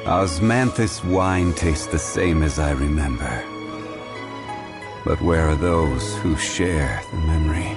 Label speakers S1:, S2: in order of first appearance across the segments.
S1: Osmanthus wine tastes the same as I remember. But where are those who share the memory?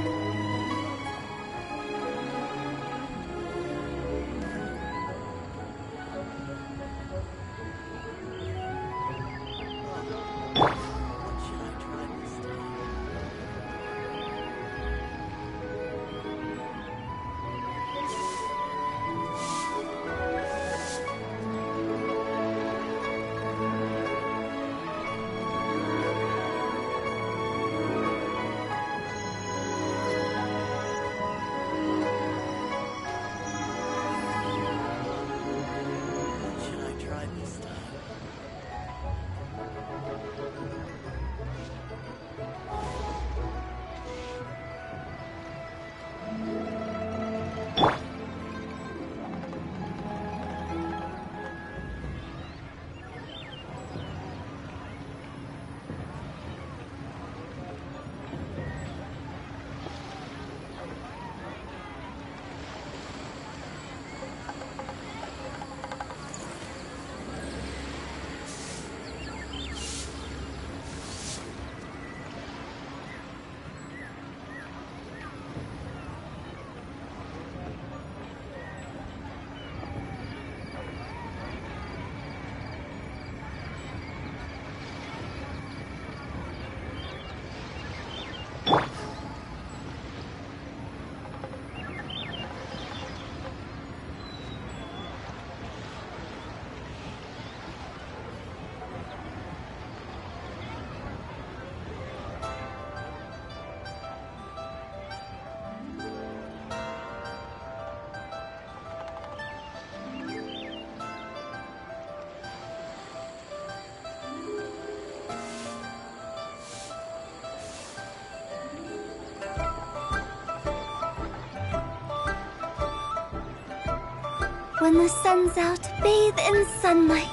S2: When the sun's out, bathe in sunlight.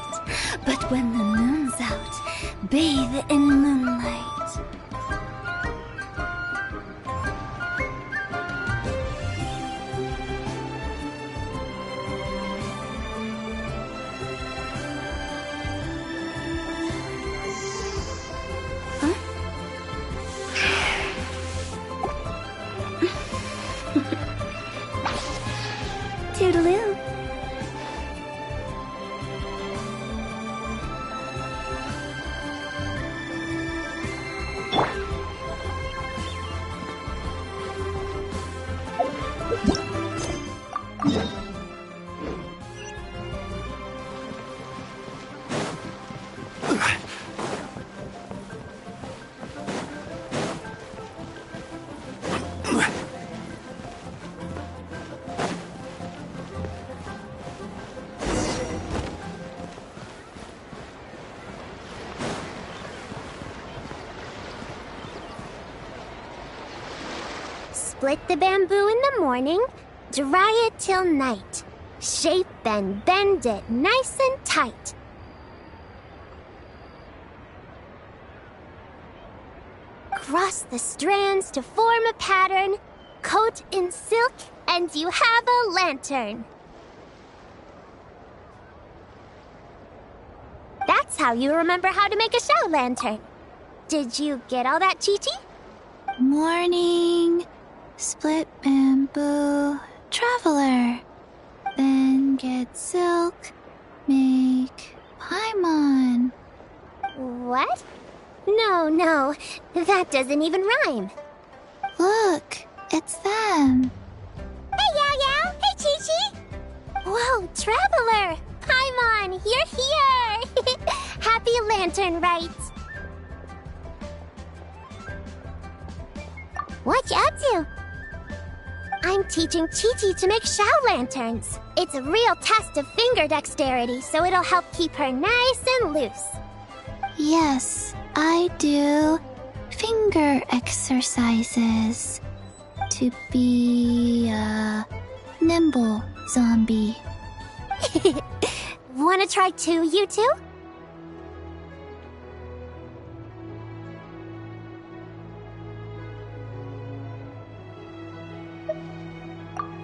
S2: But when the moon's out, bathe in moonlight. Huh? Toodaloo.
S3: Split the bamboo in the morning, dry it till night. Shape and bend it nice and tight. Cross the strands to form a pattern, coat in silk, and you have a lantern. That's how you remember how to make a show lantern. Did you get all that, Chi-Chi?
S2: Morning, split bamboo, traveler. Then get silk, make paimon.
S3: What? No, that doesn't even rhyme.
S2: Look, it's them.
S3: Hey, Yao Yao! Hey, Chi-Chi! Whoa, Traveler! Paimon, you're here! Happy Lantern Rite! What you up to? I'm teaching Chi-Chi to make Shao lanterns. It's a real test of finger dexterity, so it'll help keep her nice and loose.
S2: Yes, I do finger exercises to be a nimble zombie.
S3: Wanna try too, you two?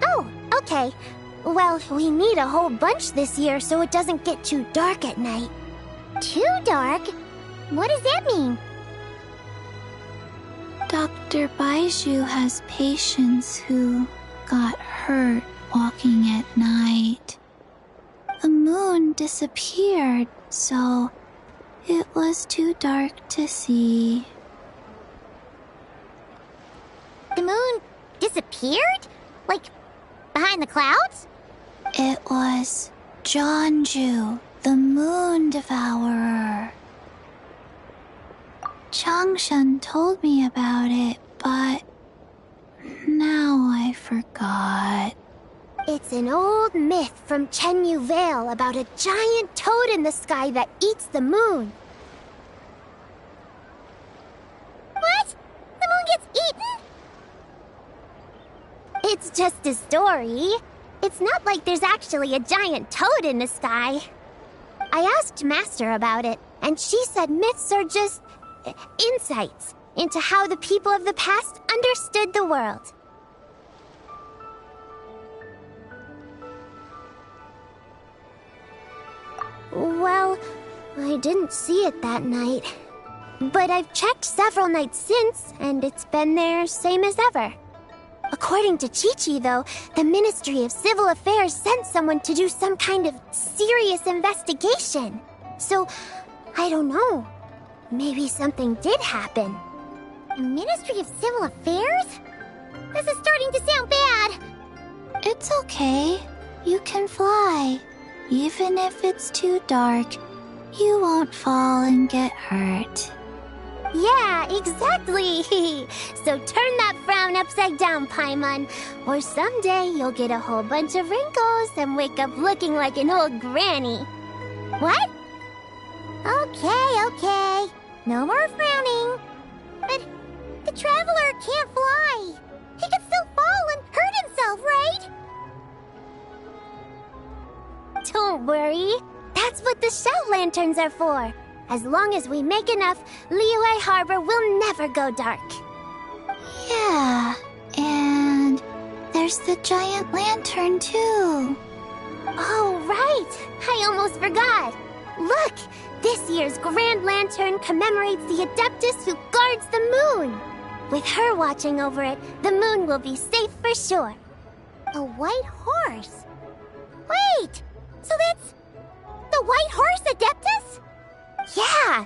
S3: Oh, okay. Well, we need a whole bunch this year so it doesn't get too dark at night. Too dark? What does that mean?
S2: Dr. Baiju has patients who got hurt walking at night. The moon disappeared, so it was too dark to see.
S3: The moon disappeared? Like, behind the clouds?
S2: It was Jeonju, the moon devourer. Changshan told me about it, but now I forgot.
S3: It's an old myth from Chenyu Vale about a giant toad in the sky that eats the moon. What? The moon gets eaten? It's just a story. It's not like there's actually a giant toad in the sky. I asked Master about it, and she said myths are just insights into how the people of the past understood the world. Well, I didn't see it that night. But I've checked several nights since, and it's been there same as ever. According to Chi-Chi, though, the Ministry of Civil Affairs sent someone to do some kind of serious investigation. So, I don't know. Maybe something did happen. The Ministry of Civil Affairs? This is starting to sound bad.
S2: It's okay. You can fly. Even if it's too dark, you won't fall and get hurt.
S3: Yeah, exactly. So turn that frown upside down, Paimon. Or someday you'll get a whole bunch of wrinkles and wake up looking like an old granny. What? Okay. No more frowning. But the traveler can't fly. He could still fall and hurt himself, right? Don't worry. That's what the shout lanterns are for. As long as we make enough, Liyue Harbor will never go dark.
S2: Yeah, and there's the giant lantern too.
S3: Oh, right! I almost forgot. Look! This year's Grand Lantern commemorates the Adeptus who guards the moon. With her watching over it, the moon will be safe for sure. A white horse? Wait! So that's the White Horse Adeptus? Yeah!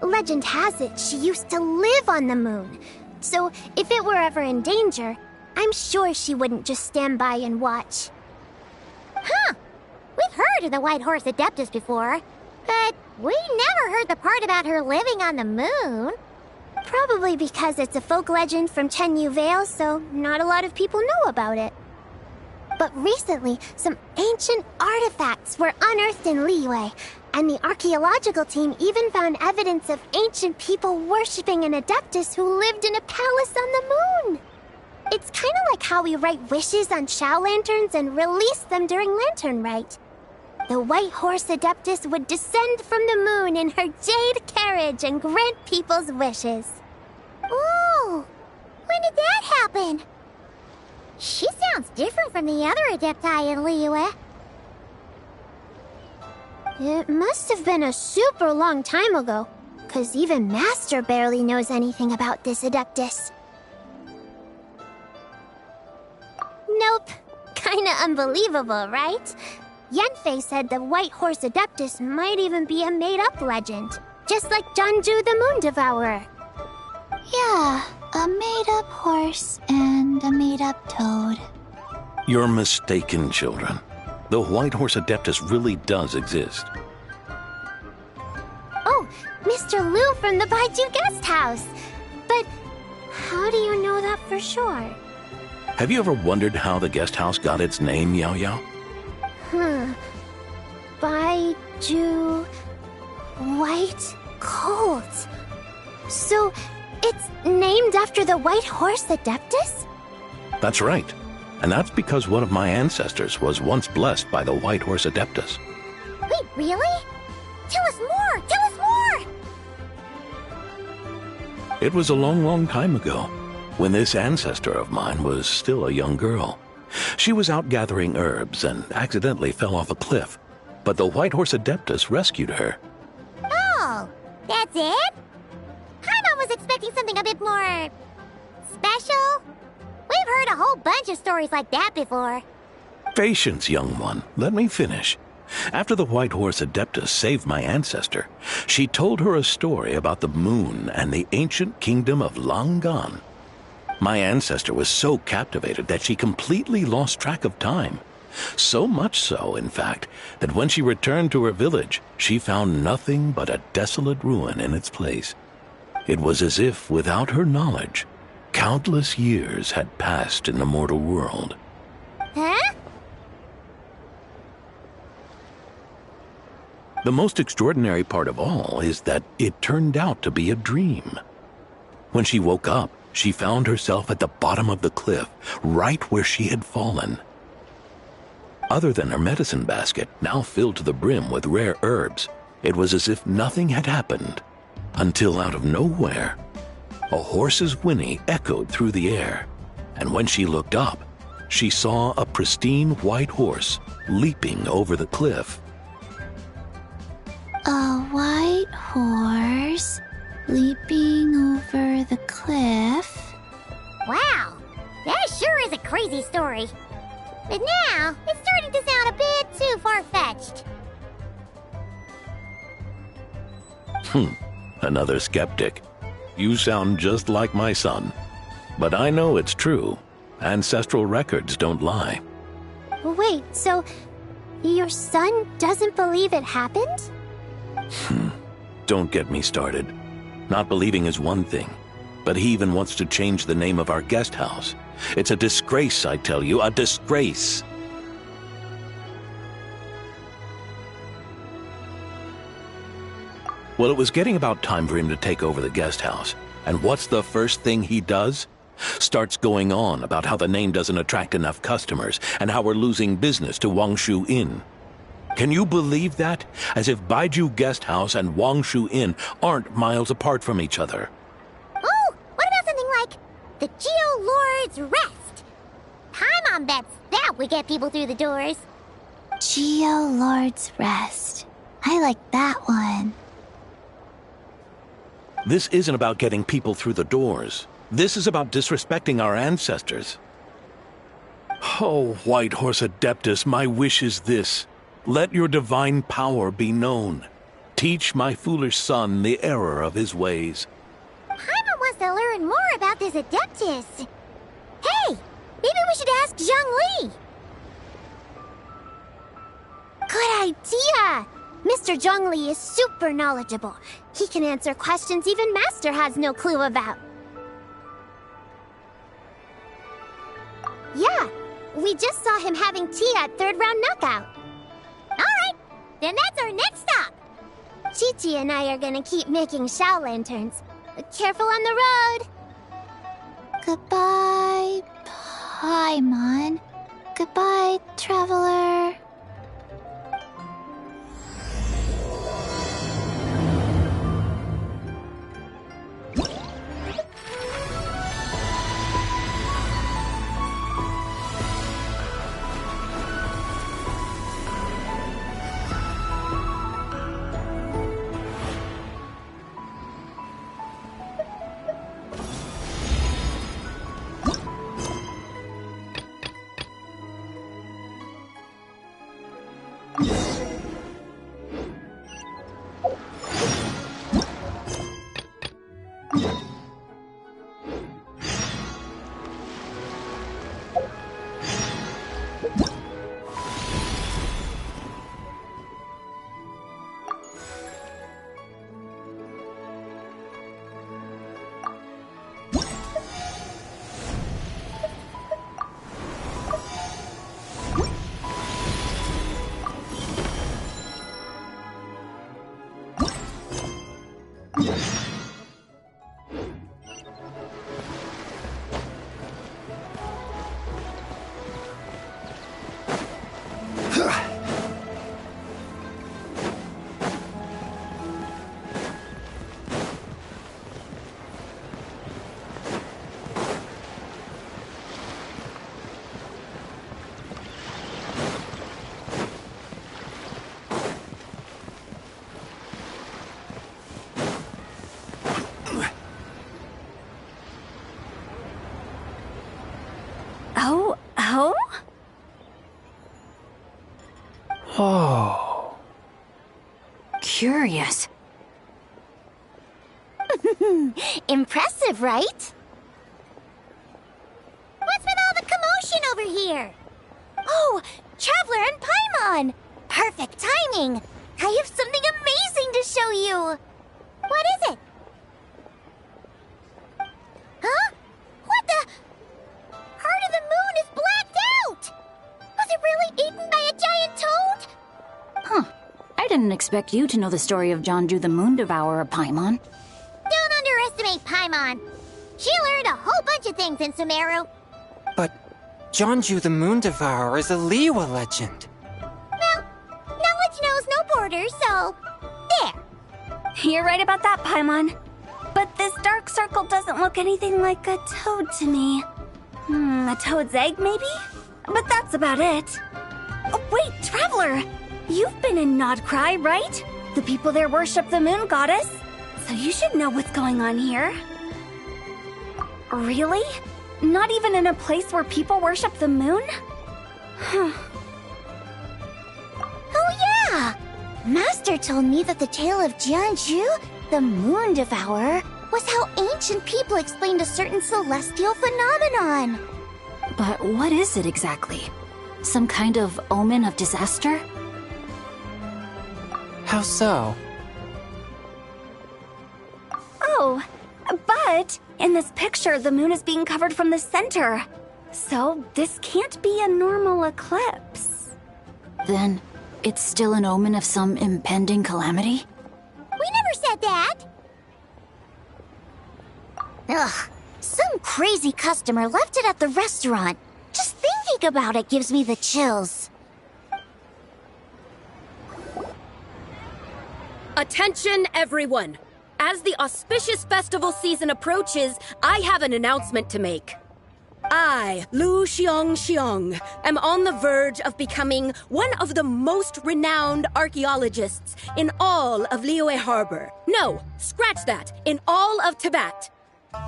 S3: Legend has it she used to live on the moon. So if it were ever in danger, I'm sure she wouldn't just stand by and watch. Huh! We've heard of the White Horse Adeptus before, but we never heard the part about her living on the moon. Probably because it's a folk legend from Chenyu Vale, so not a lot of people know about it. But recently, some ancient artifacts were unearthed in Liyue, and the archaeological team even found evidence of ancient people worshipping an Adeptus who lived in a palace on the moon. It's kind of like how we write wishes on Shao lanterns and release them during Lantern Rite. The White Horse Adeptus would descend from the moon in her jade carriage and grant people's wishes. Ooh! When did that happen? She sounds different from the other Adepti in Liyue. It must have been a super long time ago, 'cause even Master barely knows anything about this Adeptus. Nope. Kinda unbelievable, right? Yanfei said the White Horse Adeptus might even be a made-up legend, just like Jeonju the Moon Devourer.
S2: Yeah, a made-up horse and a made-up toad.
S4: You're mistaken, children. The White Horse Adeptus really does exist.
S3: Oh, Mr. Liu from the Baiju Guest House. But how do you know that for sure?
S4: Have you ever wondered how the guest house got its name, Yao Yao?
S3: Baiju... White Colt. So, it's named after the White Horse Adeptus?
S4: That's right. And that's because one of my ancestors was once blessed by the White Horse Adeptus.
S3: Wait, really? Tell us more! Tell us more!
S4: It was a long, long time ago, when this ancestor of mine was still a young girl. She was out gathering herbs and accidentally fell off a cliff, but the White Horse Adeptus rescued her.
S3: Oh, that's it? Paimon was expecting something a bit more... special? We've heard a whole bunch of stories like that before.
S4: Patience, young one. Let me finish. After the White Horse Adeptus saved my ancestor, she told her a story about the moon and the ancient kingdom of Long Gone. My ancestor was so captivated that she completely lost track of time. So much so, in fact, that when she returned to her village, she found nothing but a desolate ruin in its place. It was as if, without her knowledge, countless years had passed in the mortal world.
S3: Huh?
S4: The most extraordinary part of all is that it turned out to be a dream. When she woke up, she found herself at the bottom of the cliff, right where she had fallen. Other than her medicine basket, now filled to the brim with rare herbs, it was as if nothing had happened, until out of nowhere, a horse's whinny echoed through the air, and when she looked up, she saw a pristine white horse leaping over the cliff.
S2: A white horse leaping over the cliff?
S3: Wow, that sure is a crazy story. But now, it's starting to sound a bit too far-fetched.
S4: Another skeptic. You sound just like my son. But I know it's true. Ancestral records don't lie.
S3: Wait, so your son doesn't believe it happened?
S4: Don't get me started. Not believing is one thing, but he even wants to change the name of our guest house. It's a disgrace, I tell you, a disgrace. Well, it was getting about time for him to take over the guest house. And what's the first thing he does? Starts going on about how the name doesn't attract enough customers and how we're losing business to Wangshu Inn. Can you believe that? As if Baiju Guest House and Wangshu Inn aren't miles apart from each other.
S3: Oh, what about something like the Geo Lord's Rest? Paimon bets that would get people through the doors.
S2: Geo Lord's Rest. I like that one.
S4: This isn't about getting people through the doors. This is about disrespecting our ancestors. Oh, White Horse Adeptus, my wish is this. Let your divine power be known. Teach my foolish son the error of his ways.
S3: Paimon wants to learn more about this Adeptus. Hey, maybe we should ask Zhongli. Good idea! Mr. Zhongli is super knowledgeable. He can answer questions even Master has no clue about. Yeah, we just saw him having tea at third round knockout. Alright, then that's our next stop. Chi-Chi and I are gonna keep making Shao lanterns. Careful on the road.
S2: Goodbye, Paimon. Goodbye, traveler.
S5: Oh?
S6: Oh.
S5: Curious.
S3: Impressive, right? What's with all the commotion over here? Oh, Traveler and Paimon! Perfect timing! I have something amazing to show you! What is it? Huh? What the? Heart of the Moon is blacked out! Was it really eaten by a giant toad?
S5: Huh. I didn't expect you to know the story of Jonju the Moon Devourer, Paimon.
S3: Don't underestimate Paimon. She learned a whole bunch of things in Sumeru.
S6: But Jonju the Moon Devourer is a Liyue legend.
S3: Well, knowledge knows no borders, so... there.
S5: You're right about that, Paimon. But this dark circle doesn't look anything like a toad to me. A toad's egg, maybe? But that's about it. Oh, wait, Traveler! You've been in Nodcry, right? The people there worship the moon goddess. So you should know what's going on here. Really? Not even in a place where people worship the moon? Huh.
S3: Oh yeah! Master told me that the tale of Jianzhu, the Moon Devourer, was how ancient people explained a certain celestial phenomenon.
S5: But what is it exactly? Some kind of omen of disaster?
S6: How so?
S5: Oh, but in this picture, the moon is being covered from the center. So this can't be a normal eclipse. Then it's still an omen of some impending calamity?
S3: We never said that! Ugh, some crazy customer left it at the restaurant. Just thinking about it gives me the chills.
S7: Attention, everyone! As the auspicious festival season approaches, I have an announcement to make. I, Lu Xiong, am on the verge of becoming one of the most renowned archaeologists in all of Liyue Harbor. No, scratch that, in all of Tibet.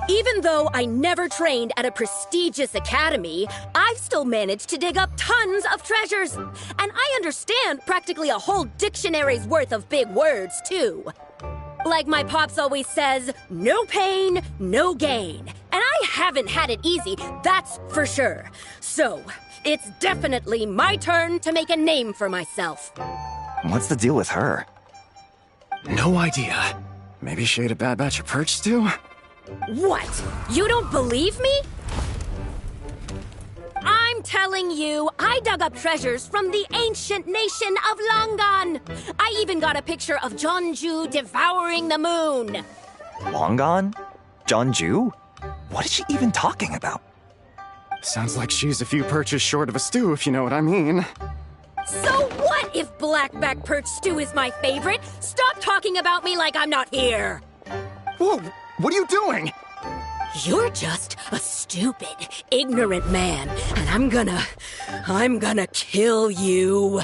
S7: Even though I never trained at a prestigious academy, I've still managed to dig up tons of treasures. And I understand practically a whole dictionary's worth of big words, too. Like my pops always says, no pain, no gain. And I haven't had it easy, that's for sure. So, it's definitely my turn to make a name for myself.
S8: What's the deal with her?
S9: No idea. Maybe she ate a bad batch of perch stew?
S7: What? You don't believe me? I'm telling you, I dug up treasures from the ancient nation of Longan. I even got a picture of Jonju devouring the moon.
S8: Longan? Jonju? What is she even talking about?
S9: Sounds like she's a few perches short of a stew, if you know what I mean.
S7: So what if blackback perch stew is my favorite? Stop talking about me like I'm not here.
S9: Whoa, what are you doing?
S7: You're just a stupid, ignorant man, and I'm gonna kill you.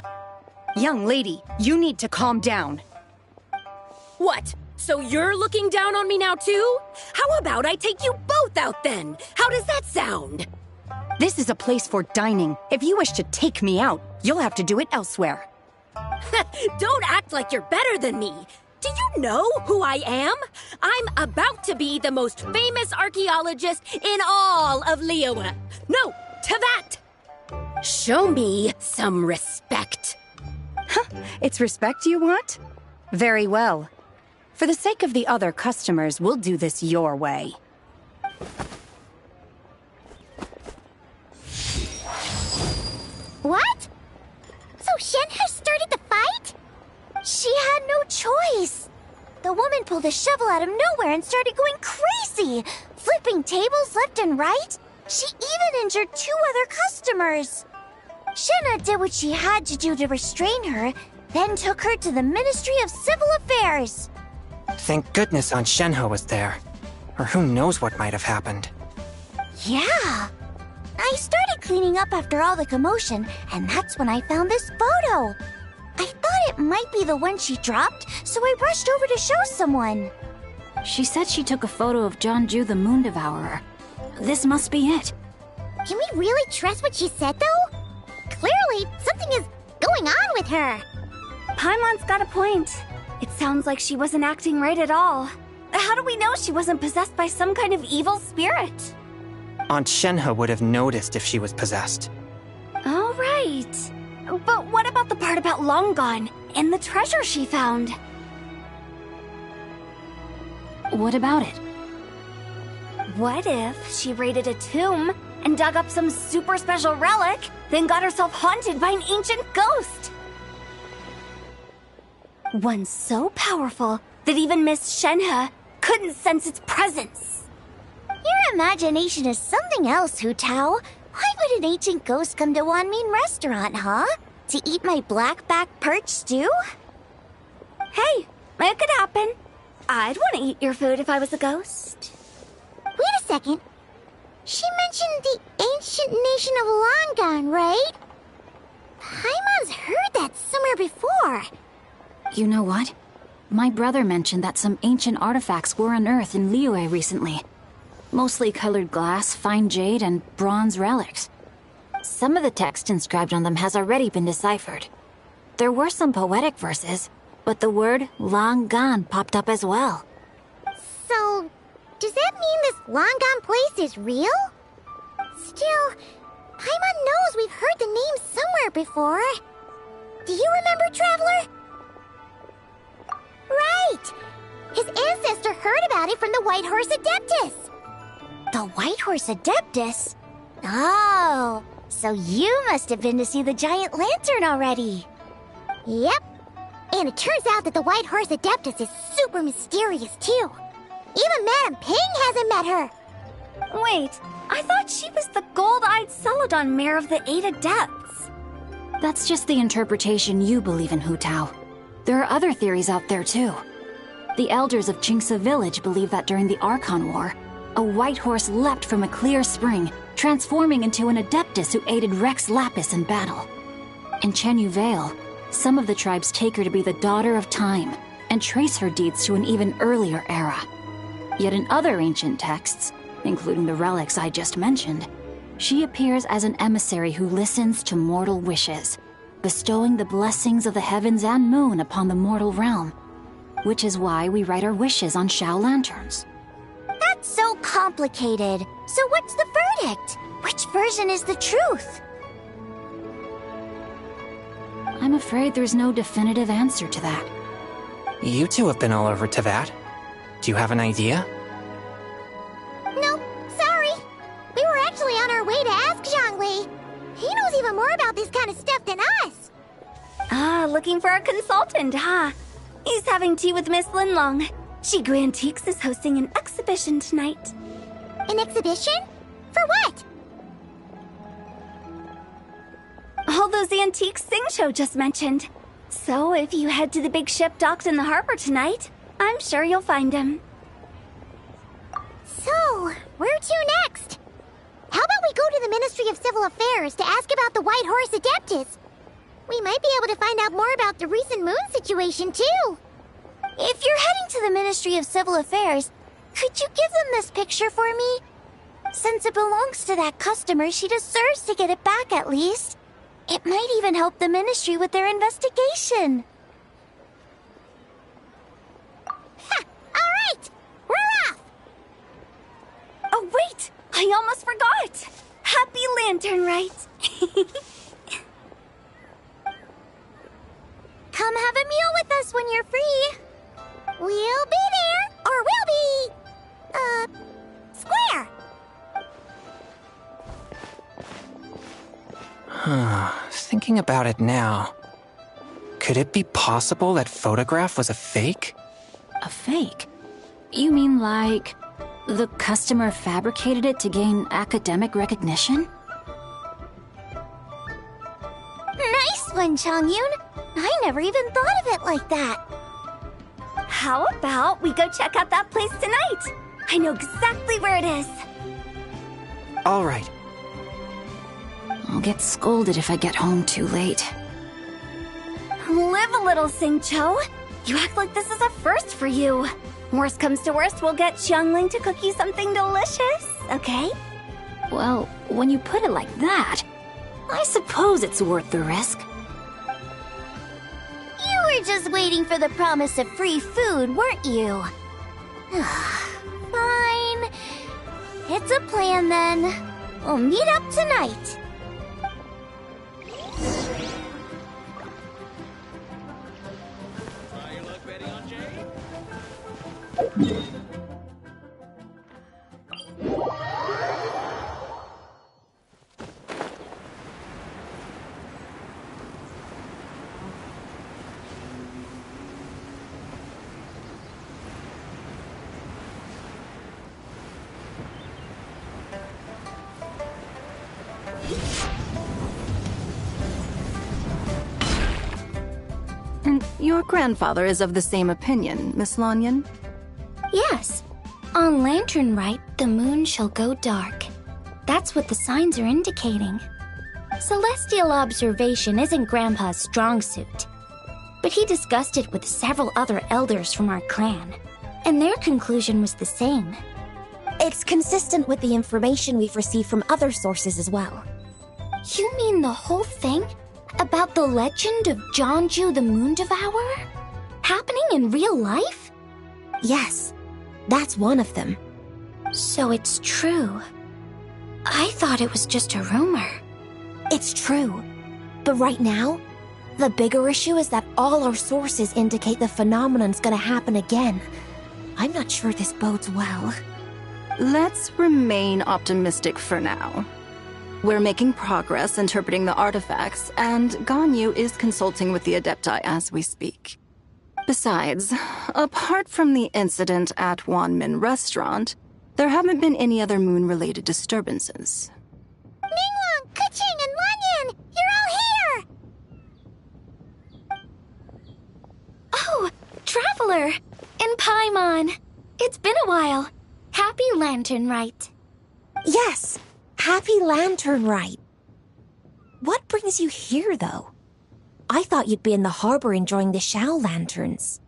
S10: Young lady, you need to calm down.
S7: What? So you're looking down on me now too? How about I take you both out then? How does that sound?
S10: This is a place for dining. If you wish to take me out, you'll have to do it elsewhere.
S7: Don't act like you're better than me. Do you know who I am? I'm about to be the most famous archaeologist in all of Liyue. No, Tibet! Show me some respect.
S10: It's respect you want? Very well. For the sake of the other customers, we'll do this your way.
S3: What? So Shen has started the fight? She had no choice. The woman pulled a shovel out of nowhere and started going crazy, flipping tables left and right. She even injured 2 other customers. Shenna did what she had to do to restrain her, then took her to the Ministry of Civil Affairs.
S6: Thank goodness Aunt Shenhe was there. Or who knows what might have happened.
S3: Yeah. I started cleaning up after all the commotion, and that's when I found this photo. I thought it might be the one she dropped, so I rushed over to show someone.
S5: She said she took a photo of Jonju the Moon Devourer. This must be it.
S3: Can we really trust what she said, though? Clearly, something is going on with her.
S5: Paimon's got a point. It sounds like she wasn't acting right at all. How do we know she wasn't possessed by some kind of evil spirit?
S6: Aunt Shenhe would have noticed if she was possessed.
S5: All right. But what about the part about Long Gone and the treasure she found?
S11: What about it?
S5: What if she raided a tomb and dug up some super special relic, then got herself haunted by an ancient ghost? One so powerful that even Miss Shenhe couldn't sense its presence.
S3: Your imagination is something else, Hu Tao. Why would an ancient ghost come to Wanmin Restaurant, huh? To eat my blackback perch stew?
S5: Hey, it could happen. I'd want to eat your food if I was a ghost.
S3: Wait a second. She mentioned the ancient nation of Longan, right? Paimon's heard that somewhere before.
S11: You know what? My brother mentioned that some ancient artifacts were unearthed in Liyue recently. Mostly colored glass, fine jade, and bronze relics. Some of the text inscribed on them has already been deciphered. There were some poetic verses, but the word Long Gone popped up as well.
S3: So, does that mean this Longan place is real? Still, Paimon knows we've heard the name somewhere before. Do you remember, Traveler? Right! His ancestor heard about it from the White Horse Adeptus. The White Horse Adeptus? Oh, so you must have been to see the giant lantern already. Yep. And it turns out that the White Horse Adeptus is super mysterious, too. Even Madame Ping hasn't met her.
S5: Wait, I thought she was the gold-eyed Celadon mare of the 8 Adepts.
S11: That's just the interpretation you believe in, Hu Tao. There are other theories out there, too. The elders of Qingce Village believe that during the Archon War, a white horse leapt from a clear spring, transforming into an Adeptus who aided Rex Lapis in battle. In Chenyu Vale, some of the tribes take her to be the daughter of time, and trace her deeds to an even earlier era. Yet in other ancient texts, including the relics I just mentioned, she appears as an emissary who listens to mortal wishes, bestowing the blessings of the heavens and moon upon the mortal realm, which is why we write our wishes on Shao lanterns.
S3: That's so complicated. So what's the verdict? Which version is the truth?
S11: I'm afraid there's no definitive answer to that.
S6: You two have been all over Teyvat. Do you have an idea?
S3: No, sorry. We were actually on our way to ask Zhongli. He knows even more about this kind of stuff than us.
S5: Ah, looking for a consultant, huh? He's having tea with Miss Linlong. Shigu Antiques is hosting an exhibition tonight.
S3: An exhibition? For what?
S5: All those antiques Xingqiu just mentioned. So if you head to the big ship docked in the harbor tonight, I'm sure you'll find him.
S3: So, where to next? How about we go to the Ministry of Civil Affairs to ask about the White Horse Adeptus? We might be able to find out more about the recent moon situation, too.
S5: If you're heading to the Ministry of Civil Affairs, could you give them this picture for me? Since it belongs to that customer, she deserves to get it back at least. It might even help the Ministry with their investigation.
S3: Ha! All right! We're off!
S5: Oh, wait! I almost forgot! Happy Lantern Rite!
S3: Come have a meal with us when you're free. We'll be there, or we'll be... square.
S6: Thinking about it now, could it be possible that photograph was a fake?
S11: A fake? You mean like the customer fabricated it to gain academic recognition?
S3: Nice one, Chongyun. I never even thought of it like that.
S5: How about we go check out that place tonight? I know exactly where it is.
S6: All right.
S11: I'll get scolded if I get home too late.
S5: Live a little, Xingqiu. You act like this is a first for you. Worst comes to worst, we'll get Xiangling to cook you something delicious, okay?
S11: Well, when you put it like that, I suppose it's worth the risk.
S3: You were just waiting for the promise of free food, weren't you? Fine. It's a plan then. We'll meet up tonight.
S10: Your grandfather is of the same opinion, Miss Lanyan?
S3: Yes. On Lantern Rite, the moon shall go dark. That's what the signs are indicating. Celestial observation isn't Grandpa's strong suit. But he discussed it with several other elders from our clan, and their conclusion was the same. It's consistent with the information we've received from other sources as well. You mean the whole thing? About the legend of Jeonju the Moon Devourer? Happening in real life? Yes, that's one of them. So it's true. I thought it was just a rumor. It's true. But right now, the bigger issue is that all our sources indicate the phenomenon's gonna happen again. I'm not sure this bodes well.
S10: Let's remain optimistic for now. We're making progress interpreting the artifacts, and Ganyu is consulting with the Adepti as we speak. Besides, apart from the incident at Wanmin Restaurant, there haven't been any other moon-related disturbances.
S3: Ningguang, Keqing, and Lanyan! You're all here! Oh, Traveler! And Paimon! It's been a while. Happy Lantern Rite. Yes! Happy Lantern Rite. What brings you here, though? I thought you'd be in the harbor enjoying the Shao lanterns.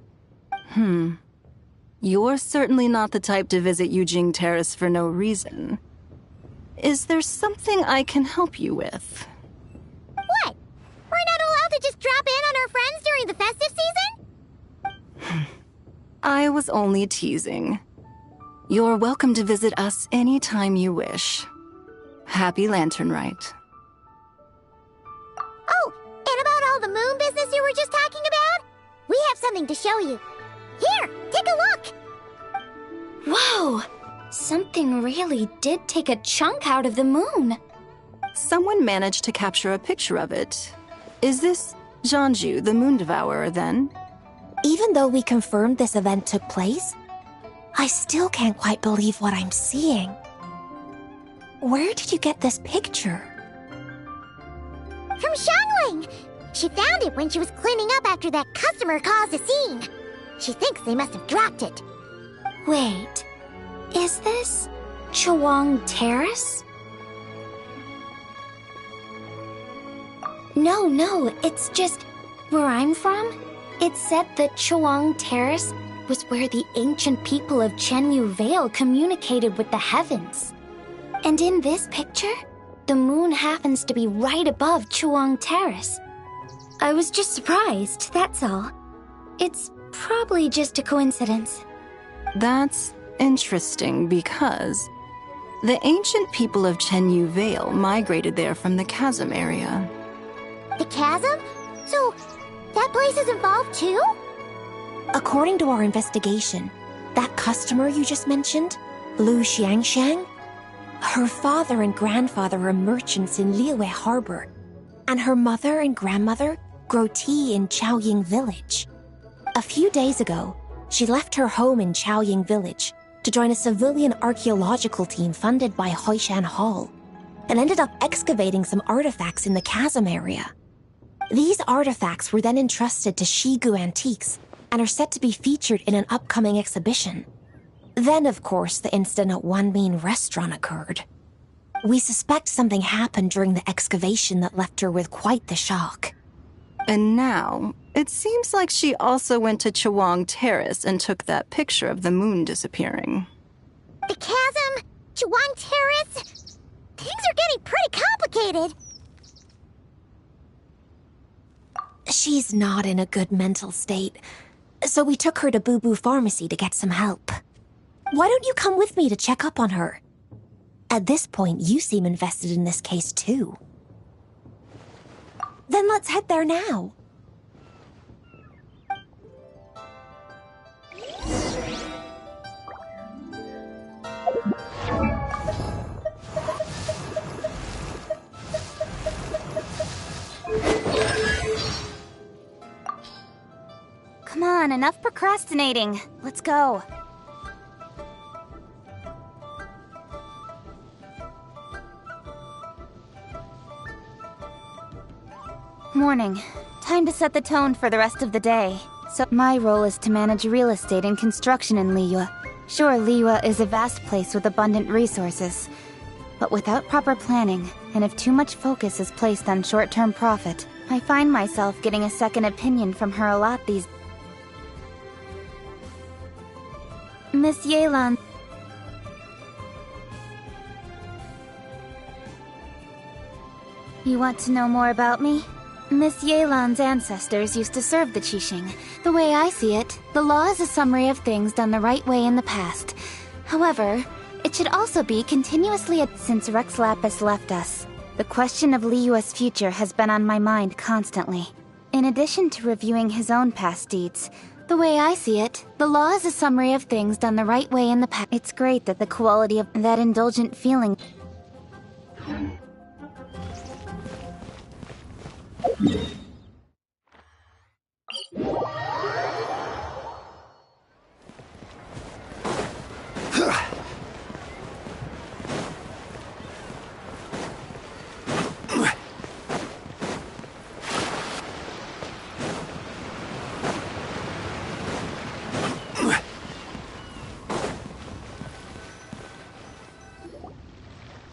S10: You're certainly not the type to visit Yujing Terrace for no reason. Is there something I can help you with?
S3: What? We're not allowed to just drop in on our friends during the festive season?
S10: I was only teasing. You're welcome to visit us anytime you wish. Happy Lantern Rite.
S3: Oh, and about all the moon business you were just talking about? We have something to show you. Here, take a look! Whoa! Something really did take a chunk out of the moon.
S10: Someone managed to capture a picture of it. Is this Jeonju, the Moon Devourer, then?
S3: Even though we confirmed this event took place, I still can't quite believe what I'm seeing. Where did you get this picture? From Xiangling! She found it when she was cleaning up after that customer caused a scene. She thinks they must have dropped it. Wait, is this Chawang Terrace? No, it's just where I'm from. It said that Chawang Terrace was where the ancient people of Chenyu Vale communicated with the heavens. And in this picture, the moon happens to be right above Chawang Terrace. I was just surprised, that's all. It's probably just a coincidence.
S10: That's interesting because the ancient people of Chenyu Vale migrated there from the chasm area.
S3: The chasm? So, that place is involved too? According to our investigation, that customer you just mentioned, Lu Xiangxiang, her father and grandfather are merchants in Liyue Harbor, and her mother and grandmother grow tea in Chaoying Village. A few days ago, she left her home in Chaoying Village to join a civilian archaeological team funded by Hoishan Hall, and ended up excavating some artifacts in the chasm area. These artifacts were then entrusted to Shigu Antiques and are set to be featured in an upcoming exhibition. Then, of course, the incident at Wanmin Restaurant occurred. We suspect something happened during the excavation that left her with quite the shock.
S10: And now, it seems like she also went to Chawang Terrace and took that picture of the moon disappearing.
S3: The chasm? Chawang Terrace? Things are getting pretty complicated.
S12: She's not in a good mental state, so we took her to Boo Boo Pharmacy to get some help. Why don't you come with me to check up on her? At this point, you seem invested in this case too. Then let's head there now.
S5: Come on, enough procrastinating. Let's go. Morning. Time to set the tone for the rest of the day. So my role is to manage real estate and construction in Liyue. Sure, Liyue is a vast place with abundant resources. But without proper planning, and if too much focus is placed on short-term profit, I find myself getting a second opinion from her a lot these... Miss Yelan. You want to know more about me? Miss Yelan's ancestors used to serve the Qixing. The way I see it, the law is a summary of things done the right way in the past. However, it should also be continuously since Rex Lapis left us. The question of Liyue's future has been on my mind constantly. In addition to reviewing his own past deeds, the way I see it, the law is a summary of things done the right way in the past. It's great that the quality of that indulgent feeling...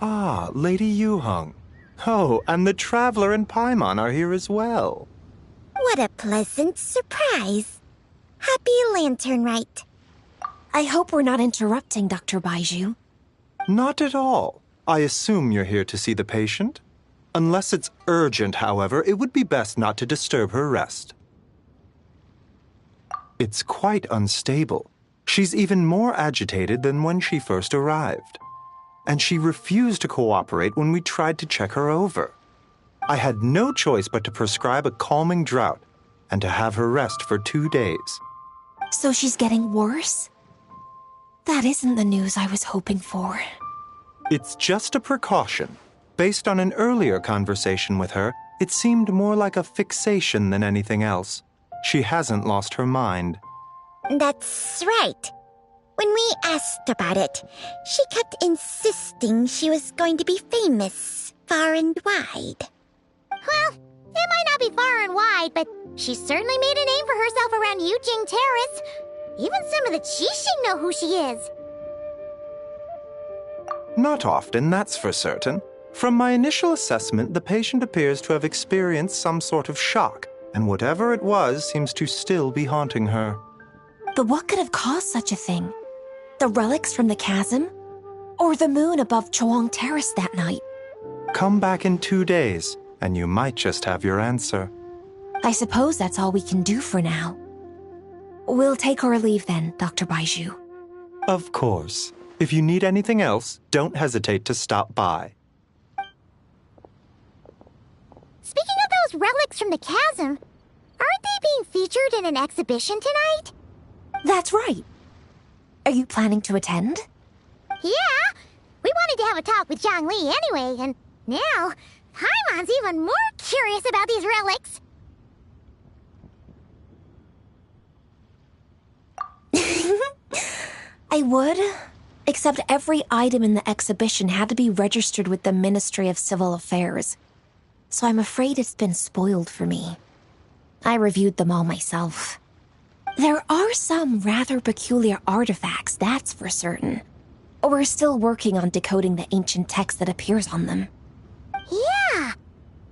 S13: Ah, Lady Yuheng. Oh, and the Traveler and Paimon are here as well.
S3: What a pleasant surprise. Happy Lantern Rite.
S12: I hope we're not interrupting, Dr. Baizhu.
S13: Not at all. I assume you're here to see the patient? Unless it's urgent, however, it would be best not to disturb her rest. It's quite unstable. She's even more agitated than when she first arrived. And she refused to cooperate when we tried to check her over. I had no choice but to prescribe a calming draught and to have her rest for 2 days.
S12: So she's getting worse? That isn't the news I was hoping for.
S13: It's just a precaution. Based on an earlier conversation with her, it seemed more like a fixation than anything else. She hasn't lost her mind.
S3: That's right. When we asked about it, she kept insisting she was going to be famous far and wide. Well, it might not be far and wide, but she certainly made a name for herself around Yujing Terrace. Even some of the Qixing know who she is.
S13: Not often, that's for certain. From my initial assessment, the patient appears to have experienced some sort of shock, and whatever it was seems to still be haunting her.
S12: But what could have caused such a thing? The relics from the chasm? Or the moon above Chuang Terrace that night?
S13: Come back in 2 days, and you might just have your answer.
S12: I suppose that's all we can do for now. We'll take our leave then, Dr. Baizhu.
S13: Of course. If you need anything else, don't hesitate to stop by.
S3: Speaking of those relics from the chasm, aren't they being featured in an exhibition tonight?
S12: That's right. Are you planning to attend?
S3: Yeah! We wanted to have a talk with Zhang Li anyway, and now Paimon's even more curious about these relics.
S12: I would, except every item in the exhibition had to be registered with the Ministry of Civil Affairs. So I'm afraid it's been spoiled for me. I reviewed them all myself. There are some rather peculiar artifacts, that's for certain. We're still working on decoding the ancient text that appears on them.
S3: Yeah!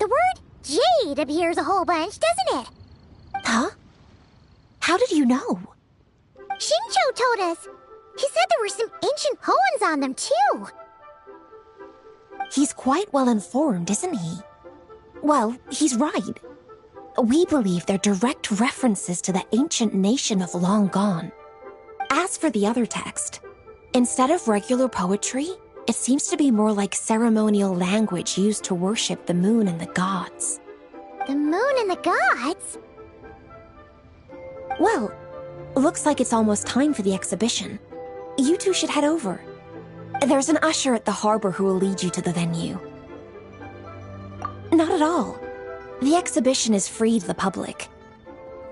S3: The word jade appears a whole bunch, doesn't it?
S12: Huh? How did you know?
S3: Shincho told us. He said there were some ancient poems on them, too.
S12: He's quite well informed, isn't he? Well, he's right. We believe they're direct references to the ancient nation of long gone. As for the other text, instead of regular poetry, it seems to be more like ceremonial language used to worship the moon and the gods.
S3: The moon and the gods?
S12: Well, looks like it's almost time for the exhibition. You two should head over. There's an usher at the harbor who will lead you to the venue. Not at all. The exhibition is free to the public.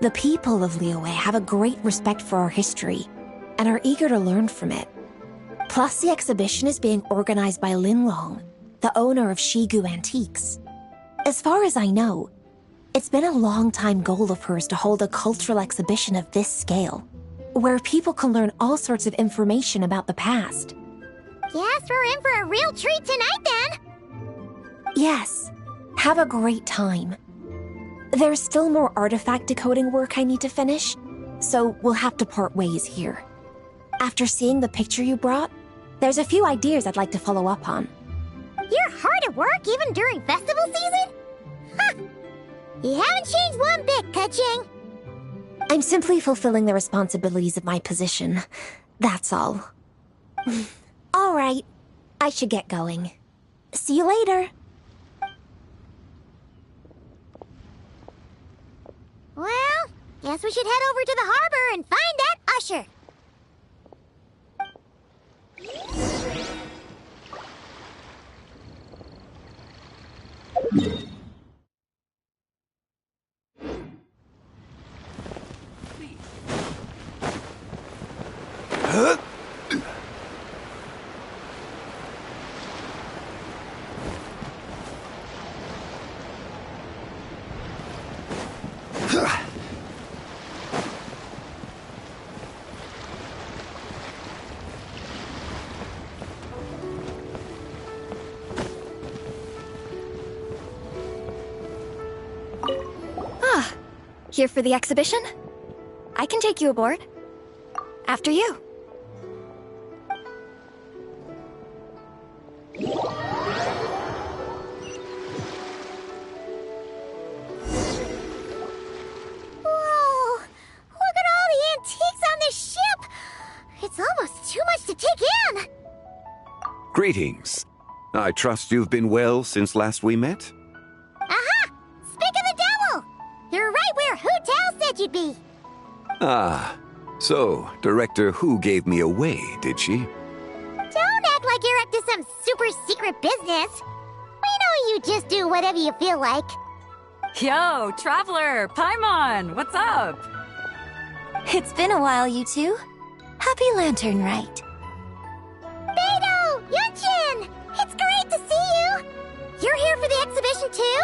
S12: The people of Liyue have a great respect for our history and are eager to learn from it. Plus, the exhibition is being organized by Linlong, the owner of Shigu Antiques. As far as I know, it's been a long-time goal of hers to hold a cultural exhibition of this scale, where people can learn all sorts of information about the past.
S3: Guess we're in for a real treat tonight, then!
S12: Yes. Have a great time. There's still more artifact decoding work I need to finish, so we'll have to part ways here. After seeing the picture you brought, there's a few ideas I'd like to follow up on.
S3: You're hard at work even during festival season? Huh! You haven't changed one bit, Keqing.
S12: I'm simply fulfilling the responsibilities of my position. That's all. All right. I should get going. See you later.
S3: Well, guess we should head over to the harbor and find that usher.
S11: Here for the exhibition? I can take you aboard. After you.
S3: Whoa! Look at all the antiques on this ship! It's almost too much to take in!
S1: Greetings. I trust you've been well since last we met?
S3: Aha! Speak of the devil! You're right where Hu Tao said you'd be!
S1: Ah, so Director Hu gave me away, did she?
S3: Don't act like you're up to some super secret business! We know you just do whatever you feel like.
S14: Yo, Traveler! Paimon! What's up?
S2: It's been a while, you two. Happy Lantern Rite.
S3: Beidou! Yunchin! It's great to see you! You're here for the exhibition too?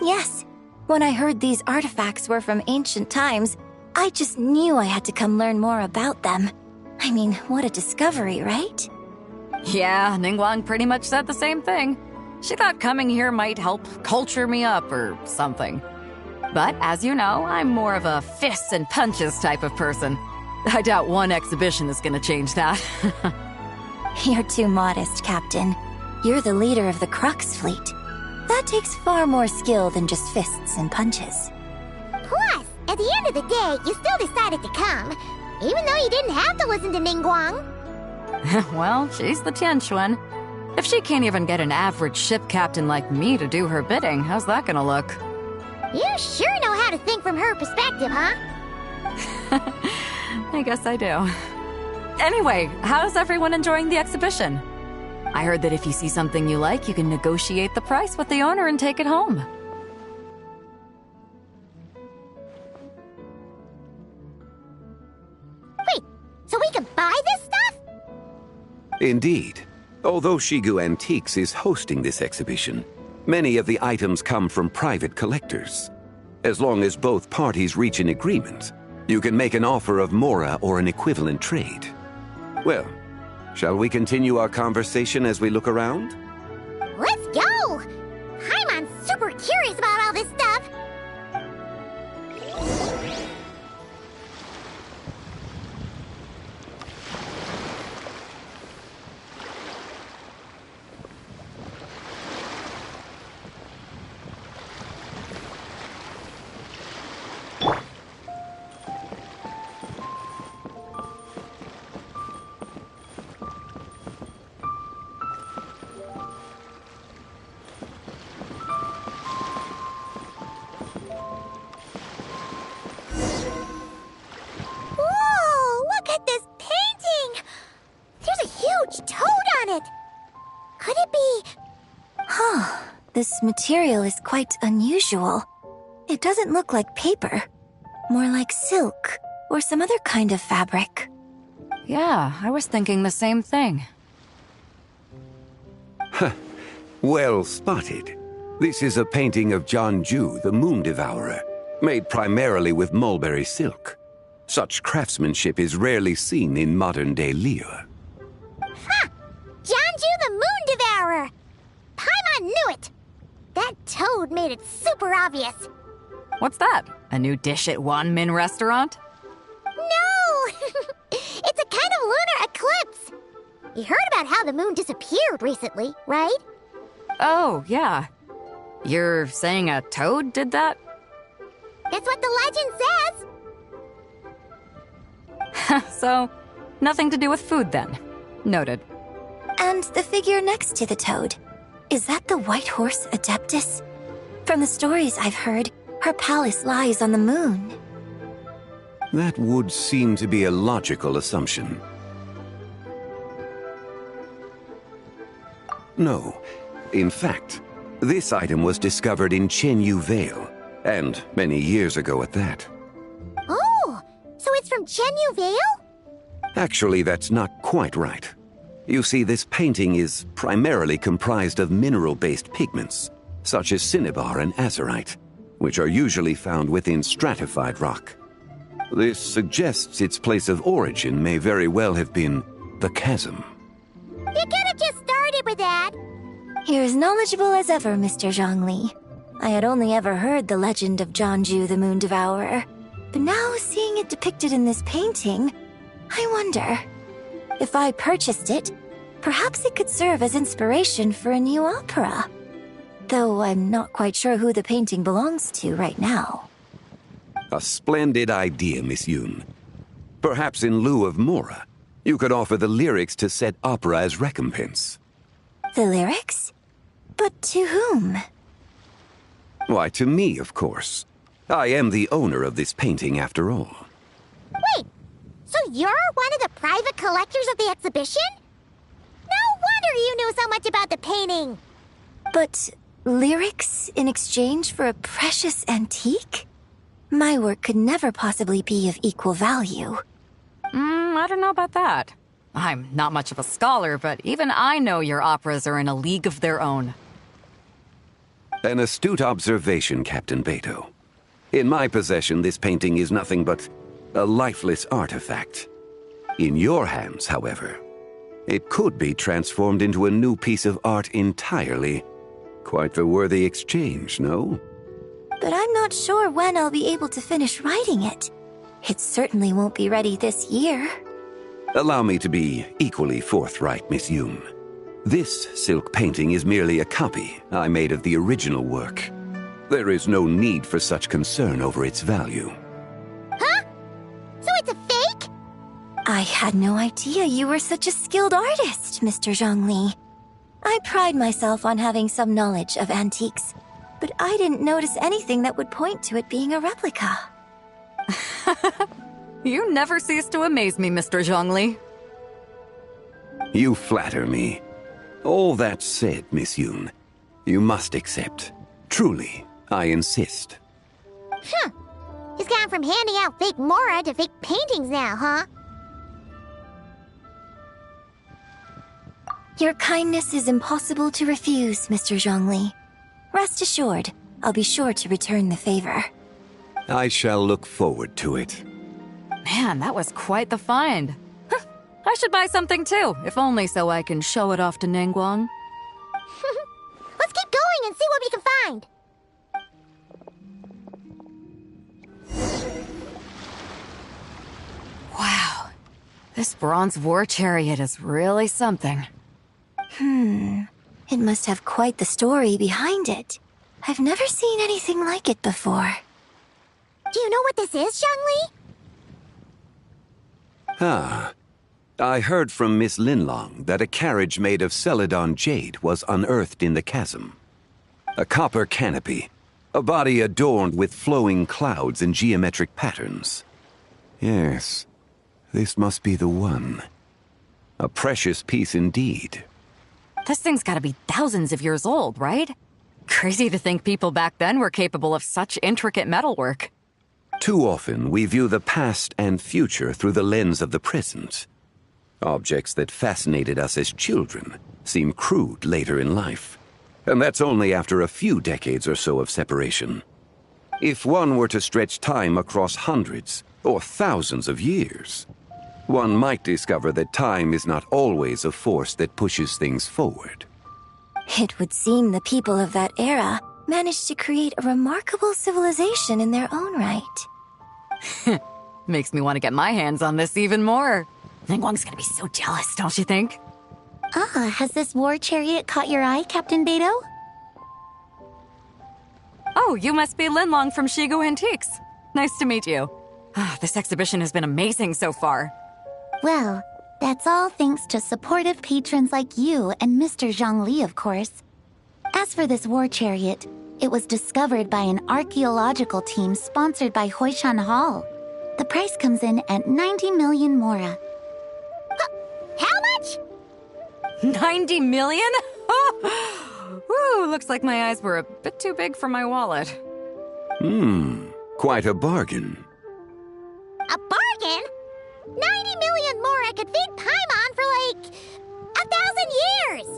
S2: Yes. When I heard these artifacts were from ancient times, I just knew I had to come learn more about them. I mean, what a discovery, right?
S14: Yeah, Ningguang pretty much said the same thing. She thought coming here might help culture me up or something. But as you know, I'm more of a fists and punches type of person. I doubt one exhibition is gonna change that.
S2: You're too modest, Captain. You're the leader of the Crux fleet. That takes far more skill than just fists and punches.
S3: Plus, at the end of the day, you still decided to come, even though you didn't have to listen to Ningguang.
S14: Well, she's the Tianquan. If she can't even get an average ship captain like me to do her bidding, how's that gonna look?
S3: You sure know how to think from her perspective, huh?
S14: I guess I do. Anyway, how's everyone enjoying the exhibition? I heard that if you see something you like, you can negotiate the price with the owner and take it home.
S3: Wait, so we can buy this stuff?
S1: Indeed. Although Shigu Antiques is hosting this exhibition, many of the items come from private collectors. As long as both parties reach an agreement, you can make an offer of mora or an equivalent trade. Well, shall we continue our conversation as we look around?
S3: Let's go! Paimon's super curious about all this stuff.
S12: This material is quite unusual. It doesn't look like paper. More like silk, or some other kind of fabric.
S14: Yeah, I was thinking the same thing.
S1: Well spotted. This is a painting of Janju, the Moon Devourer, made primarily with mulberry silk. Such craftsmanship is rarely seen in modern-day Liyue.
S3: Ha! Janju the Moon Devourer! Paimon knew it! That toad made it super obvious.
S14: What's that? A new dish at Wanmin restaurant?
S3: No! It's a kind of lunar eclipse. You heard about how the moon disappeared recently, right?
S14: Oh, yeah. You're saying a toad did that?
S3: That's what the legend says.
S14: So, nothing to do with food then. Noted.
S12: And the figure next to the toad. Is that the White Horse Adeptus? From the stories I've heard, her palace lies on the moon.
S1: That would seem to be a logical assumption. No. In fact, this item was discovered in Chenyu Vale, and many years ago at that.
S3: Oh, so it's from Chenyu Vale?
S1: Actually, that's not quite right. You see, this painting is primarily comprised of mineral-based pigments, such as cinnabar and azurite, which are usually found within stratified rock. This suggests its place of origin may very well have been the chasm.
S3: You could have just started with that.
S12: You're as knowledgeable as ever, Mr. Zhongli. I had only ever heard the legend of Janju the Moon Devourer, but now seeing it depicted in this painting, I wonder. If I purchased it, perhaps it could serve as inspiration for a new opera. Though I'm not quite sure who the painting belongs to right now.
S1: A splendid idea, Miss Yoon. Perhaps in lieu of Mora, you could offer the lyrics to said opera as recompense.
S12: The lyrics? But to whom?
S1: Why, to me, of course. I am the owner of this painting, after all.
S3: Wait, so you're one of the private collectors of the exhibition? No wonder you knew so much about the painting.
S12: But lyrics in exchange for a precious antique? My work could never possibly be of equal value.
S14: I don't know about that. I'm not much of a scholar, but even I know your operas are in a league of their own.
S1: An astute observation, Captain Beto. In my possession, this painting is nothing but a lifeless artifact. In your hands, however, it could be transformed into a new piece of art entirely. Quite the worthy exchange, no?
S12: But I'm not sure when I'll be able to finish writing it. It certainly won't be ready this year.
S1: Allow me to be equally forthright, Miss Yoon. This silk painting is merely a copy I made of the original work. There is no need for such concern over its value.
S3: Huh? So it's a fake?
S12: I had no idea you were such a skilled artist, Mr. Zhongli. I pride myself on having some knowledge of antiques, but I didn't notice anything that would point to it being a replica.
S14: You never cease to amaze me, Mr. Zhongli.
S1: You flatter me. All that said, Miss Yoon, you must accept. Truly, I insist.
S3: Huh. He's gone from handing out fake Mora to fake paintings now, huh?
S12: Your kindness is impossible to refuse, Mr. Zhongli. Rest assured, I'll be sure to return the favor.
S1: I shall look forward to it.
S14: Man, that was quite the find. I should buy something too, if only so I can show it off to Ningguang.
S3: Let's keep going and see what we can find.
S14: Wow, this bronze war chariot is really something.
S12: It must have quite the story behind it. I've never seen anything like it before.
S3: Do you know what this is, Zhongli?
S1: Ah. I heard from Miss Linlong that a carriage made of Celadon jade was unearthed in the chasm. A copper canopy, a body adorned with flowing clouds and geometric patterns. Yes, this must be the one. A precious piece indeed.
S14: This thing's gotta be thousands of years old, right? Crazy to think people back then were capable of such intricate metalwork.
S1: Too often, we view the past and future through the lens of the present. Objects that fascinated us as children seem crude later in life. And that's only after a few decades or so of separation. If one were to stretch time across hundreds or thousands of years, one might discover that time is not always a force that pushes things forward.
S12: It would seem the people of that era managed to create a remarkable civilization in their own right.
S14: Makes me want to get my hands on this even more. Ningguang's gonna be so jealous, don't you think?
S3: Ah, has this war chariot caught your eye, Captain Beidou?
S14: Oh, you must be Linlong from Shigu Antiques. Nice to meet you. This exhibition has been amazing so far.
S3: Well, that's all thanks to supportive patrons like you and Mr. Zhongli, of course. As for this war chariot, it was discovered by an archaeological team sponsored by Hoishan Hall. The price comes in at 90 million mora. How much?
S14: 90 million? Woo, looks like my eyes were a bit too big for my wallet.
S1: Quite a bargain.
S3: A bargain? 90 million mora could feed Paimon for like 1,000 years!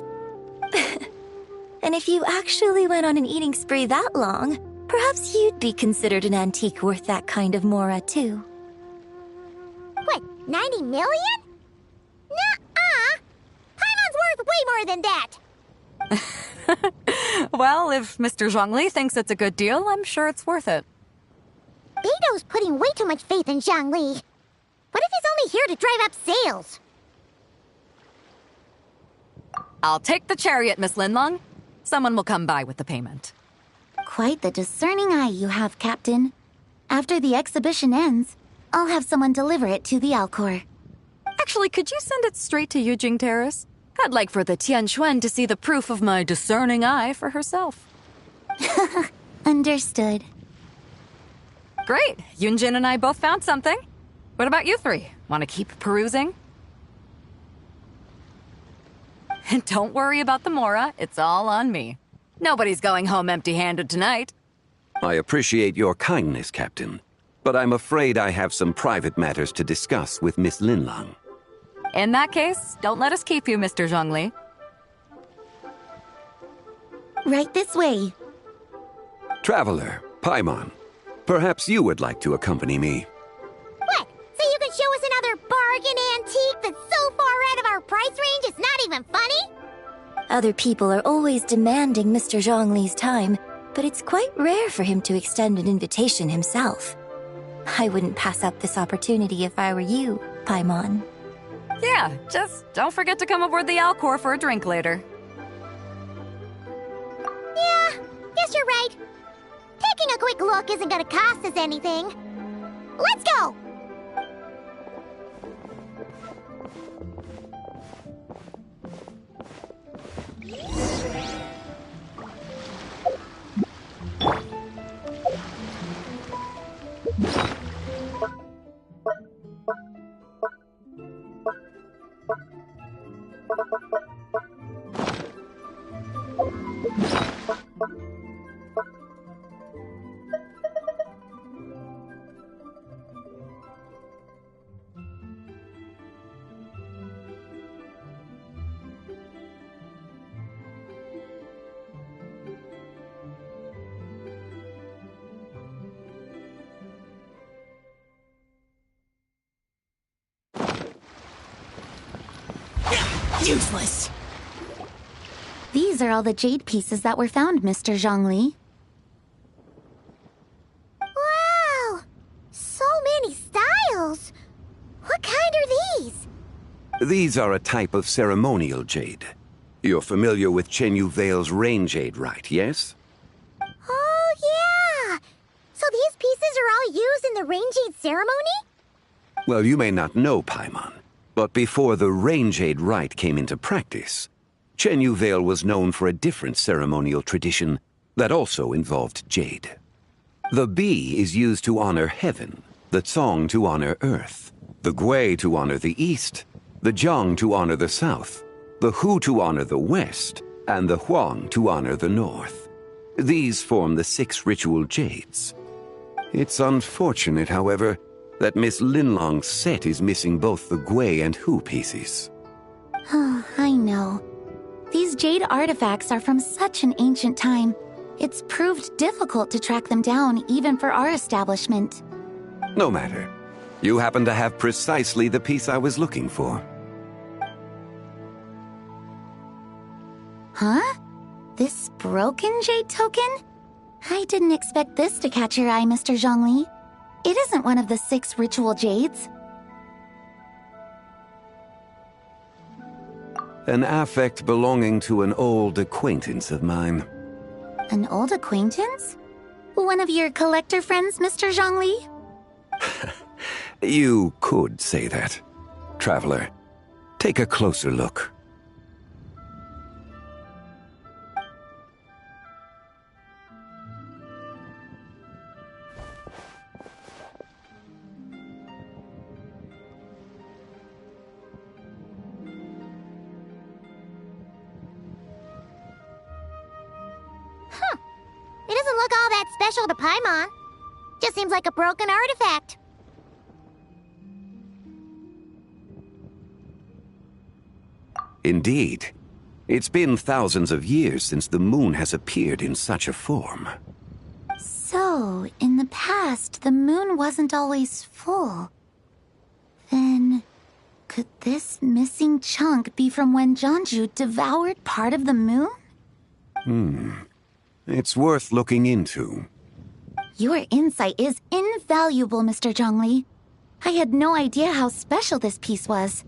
S12: And if you actually went on an eating spree that long, perhaps you'd be considered an antique worth that kind of mora, too.
S3: What, 90 million? Nuh-uh! Paimon's worth way more than that!
S14: Well, if Mr. Zhongli thinks it's a good deal, I'm sure it's worth it.
S3: Beidou's putting way too much faith in Zhongli. What if he's only here to drive up sales?
S14: I'll take the chariot, Miss Linlong. Someone will come by with the payment.
S3: Quite the discerning eye you have, Captain. After the exhibition ends, I'll have someone deliver it to the Alcor.
S14: Actually, could you send it straight to Yujing Terrace? I'd like for the Tianquan to see the proof of my discerning eye for herself.
S3: Understood.
S14: Great. Yunjin and I both found something. What about you three? Want to keep perusing? And don't worry about the mora. It's all on me. Nobody's going home empty-handed tonight.
S1: I appreciate your kindness, Captain, but I'm afraid I have some private matters to discuss with Miss Linlong.
S14: In that case, don't let us keep you, Mr. Zhongli.
S3: Right this way.
S1: Traveler, Paimon, perhaps you would like to accompany me.
S3: What? So you can show us another bargain antique that's so far out of our price range it's not even funny?
S12: Other people are always demanding Mr. Zhongli's time, but it's quite rare for him to extend an invitation himself. I wouldn't pass up this opportunity if I were you, Paimon.
S14: Yeah, just don't forget to come aboard the Alcor for a drink later.
S3: Yeah, guess you're right. Taking a quick look isn't gonna cost us anything. Let's go!
S15: Useless.
S3: These are all the jade pieces that were found, Mr. Zhongli. Wow! So many styles! What kind are these?
S1: These are a type of ceremonial jade. You're familiar with Chenyu Vale's rain jade, right, yes?
S3: Oh, yeah! So these pieces are all used in the rain jade ceremony?
S1: Well, you may not know, Paimon, but before the rain jade rite came into practice, Chenyu Vale was known for a different ceremonial tradition that also involved jade. The Bi is used to honor heaven, the Cong to honor earth, the Gui to honor the east, the Jiang to honor the south, the Hu to honor the west, and the Huang to honor the north. These form the 6 ritual jades. It's unfortunate, however, that Miss Linlong's set is missing both the Gui and Hu pieces.
S2: Oh, I know. These jade artifacts are from such an ancient time. It's proved difficult to track them down, even for our establishment.
S1: No matter. You happen to have precisely the piece I was looking for.
S2: Huh? This broken jade token? I didn't expect this to catch your eye, Mr. Zhongli. It isn't one of the 6 ritual jades.
S1: An affect belonging to an old acquaintance of mine.
S2: An old acquaintance? One of your collector friends, Mr. Zhongli?
S1: You could say that. Traveler, take a closer look.
S3: It doesn't look all that special to Paimon. Just seems like a broken artifact.
S1: Indeed. It's been thousands of years since the moon has appeared in such a form.
S2: So, in the past, the moon wasn't always full. Then, could this missing chunk be from when Jeonju devoured part of the moon?
S1: It's worth looking into.
S2: Your insight is invaluable, Mr. Zhongli. I had no idea how special this piece was.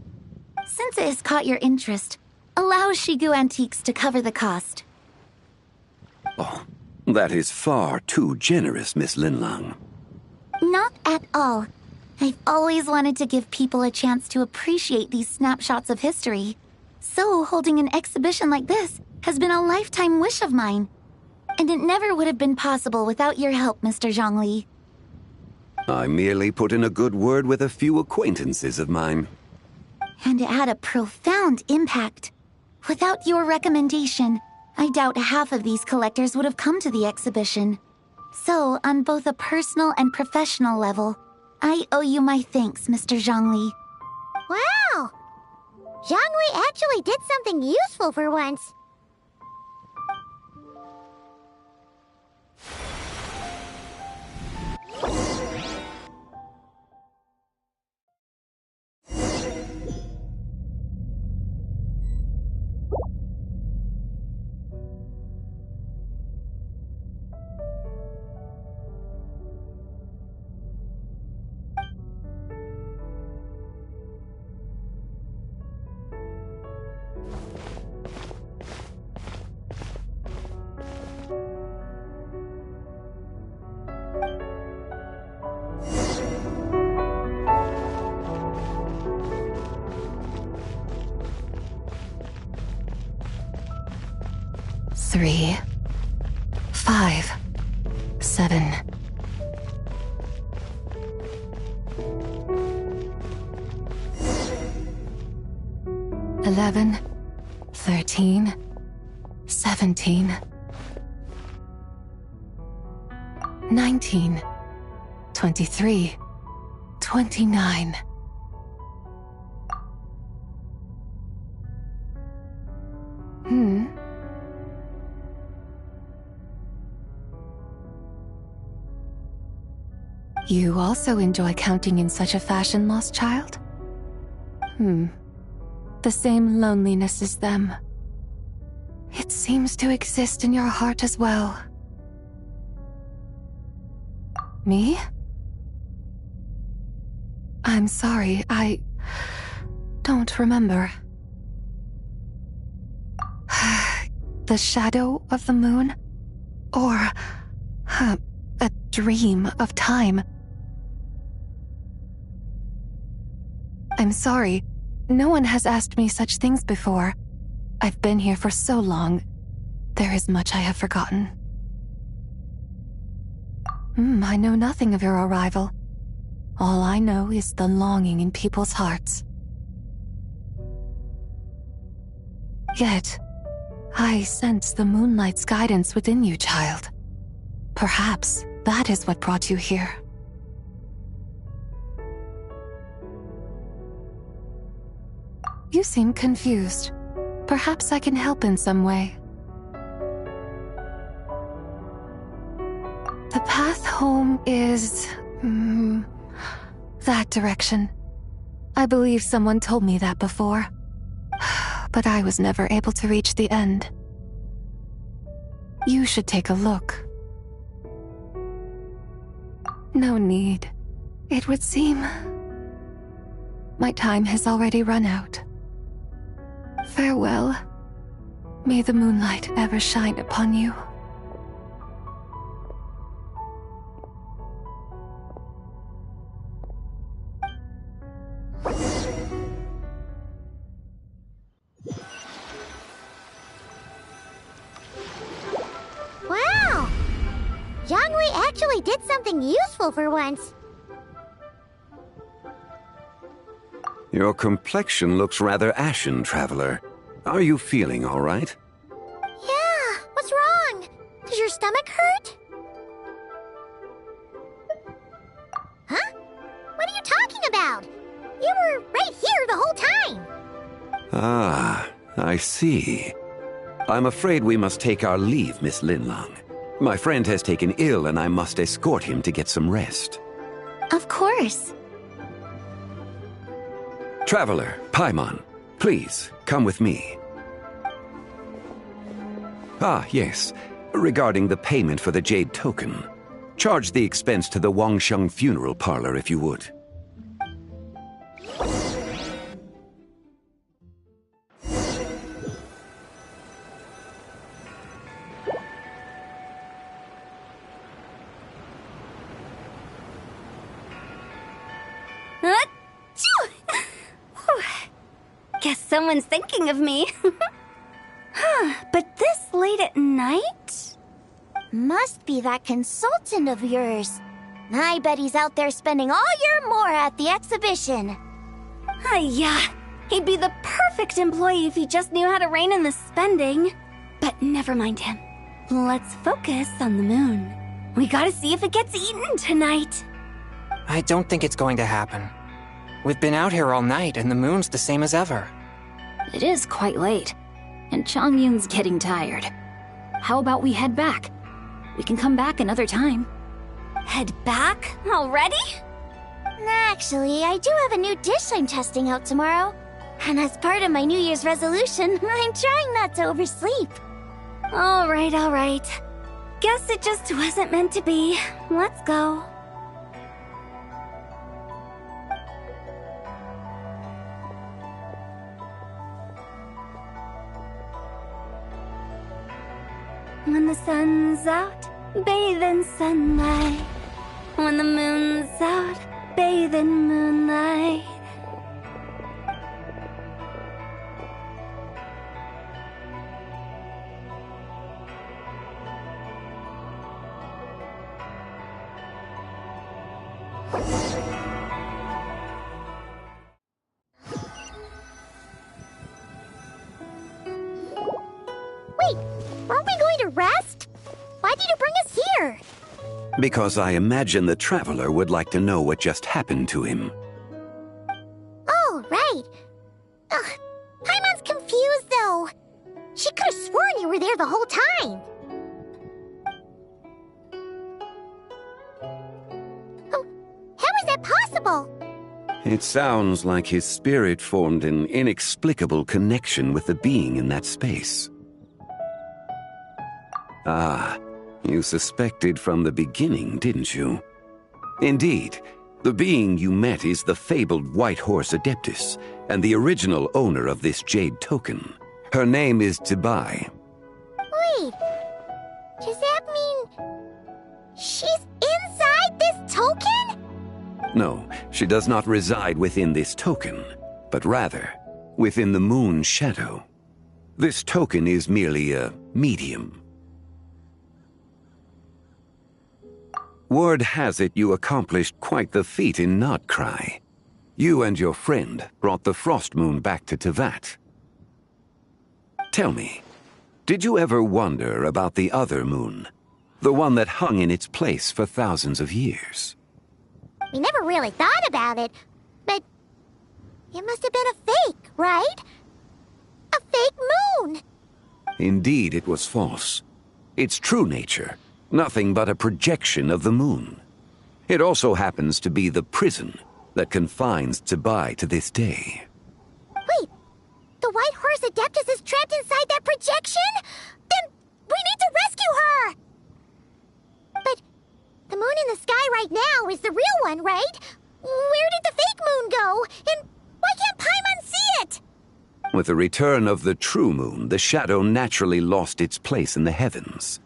S2: Since it has caught your interest, allow Shigu Antiques to cover the cost.
S1: Oh, that is far too generous, Miss Linlang.
S2: Not at all. I've always wanted to give people a chance to appreciate these snapshots of history. So holding an exhibition like this has been a lifetime wish of mine. And it never would have been possible without your help, Mr. Zhongli.
S1: I merely put in a good word with a few acquaintances of mine.
S2: And it had a profound impact. Without your recommendation, I doubt half of these collectors would have come to the exhibition. So, on both a personal and professional level, I owe you my thanks, Mr. Zhongli.
S3: Wow! Zhongli actually did something useful for once.
S11: Three, 5, 7. $11, 13, 17, 19, 23, 29. You also enjoy counting in such a fashion, lost child? The same loneliness as them. It seems to exist in your heart as well. Me? I'm sorry, I don't remember. The shadow of the moon? Or a dream of time? I'm sorry. No one has asked me such things before. I've been here for so long. There is much I have forgotten. I know nothing of your arrival. All I know is the longing in people's hearts. Yet,
S15: I sense the moonlight's guidance within you, child. Perhaps that is what brought you here. You seem confused. Perhaps I can help in some way. The path home is... that direction. I believe someone told me that before. But I was never able to reach the end. You should take a look. No need. It would seem... my time has already run out. Farewell. May the moonlight ever shine upon you.
S3: Wow! Jiangwei actually did something useful for once.
S1: Your complexion looks rather ashen, Traveler. Are you feeling all right?
S3: Yeah, what's wrong? Does your stomach hurt? Huh? What are you talking about? You were right here the whole time.
S1: Ah, I see. I'm afraid we must take our leave, Miss Linlang. My friend has taken ill and I must escort him to get some rest.
S2: Of course.
S1: Traveler, Paimon, please, come with me. Ah, yes. Regarding the payment for the Jade Token. Charge the expense to the Wangsheng Funeral Parlor if you would.
S5: Guess someone's thinking of me. But this late at night?
S3: Must be that consultant of yours. I bet he's out there spending all year more at the exhibition.
S5: Yeah, he'd be the perfect employee if he just knew how to rein in the spending. But never mind him. Let's focus on the moon. We gotta see if it gets eaten tonight.
S6: I don't think it's going to happen. We've been out here all night and the moon's the same as ever.
S11: It is quite late, and Changyun's getting tired. How about we head back? We can come back another time.
S5: Head back? Already?
S3: Actually, I do have a new dish I'm testing out tomorrow. And as part of my New Year's resolution, I'm trying not to oversleep.
S5: All right. Guess it just wasn't meant to be. Let's go. When the sun's out, bathe in sunlight. When the moon's out, bathe in moonlight.
S3: Wait, aren't we going to rest? Why did you bring us here?
S1: Because I imagine the Traveler would like to know what just happened to him.
S3: Oh, right. Paimon's confused, though. She could have sworn you were there the whole time. Oh, how is that possible?
S1: It sounds like his spirit formed an inexplicable connection with the being in that space. Ah, you suspected from the beginning, didn't you? Indeed, the being you met is the fabled White Horse Adeptus, and the original owner of this Jade Token. Her name is Tibai.
S3: Wait, does that mean she's inside this token?
S1: No, she does not reside within this token, but rather within the moon's shadow. This token is merely a medium. Word has it you accomplished quite the feat in Notcry. You and your friend brought the Frost Moon back to Tevat. Tell me, Did you ever wonder about the other moon? The one that hung in its place for thousands of years?
S3: We never really thought about it, but it must have been a fake, right? A fake moon!
S1: Indeed, it was false. Its true nature, nothing but a projection of the moon. It also happens to be the prison that confines Zibai to this day.
S3: Wait, the White Horse Adeptus is trapped inside that projection? Then we need to rescue her! But the moon in the sky right now is the real one, right? Where did the fake moon go? And why can't Paimon see it?
S1: With the return of the true moon, the shadow naturally lost its place in the heavens.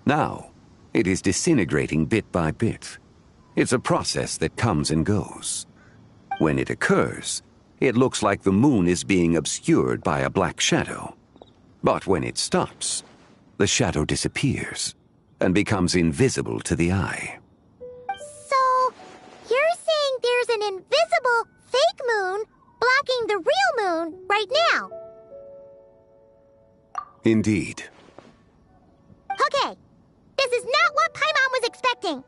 S1: Now, it is disintegrating bit by bit. It's a process that comes and goes. When it occurs, it looks like the moon is being obscured by a black shadow. But when it stops, the shadow disappears and becomes invisible to the eye.
S3: So, you're saying there's an invisible fake moon blocking the real moon right now?
S1: Indeed.
S3: Okay, this is not what Paimon was expecting.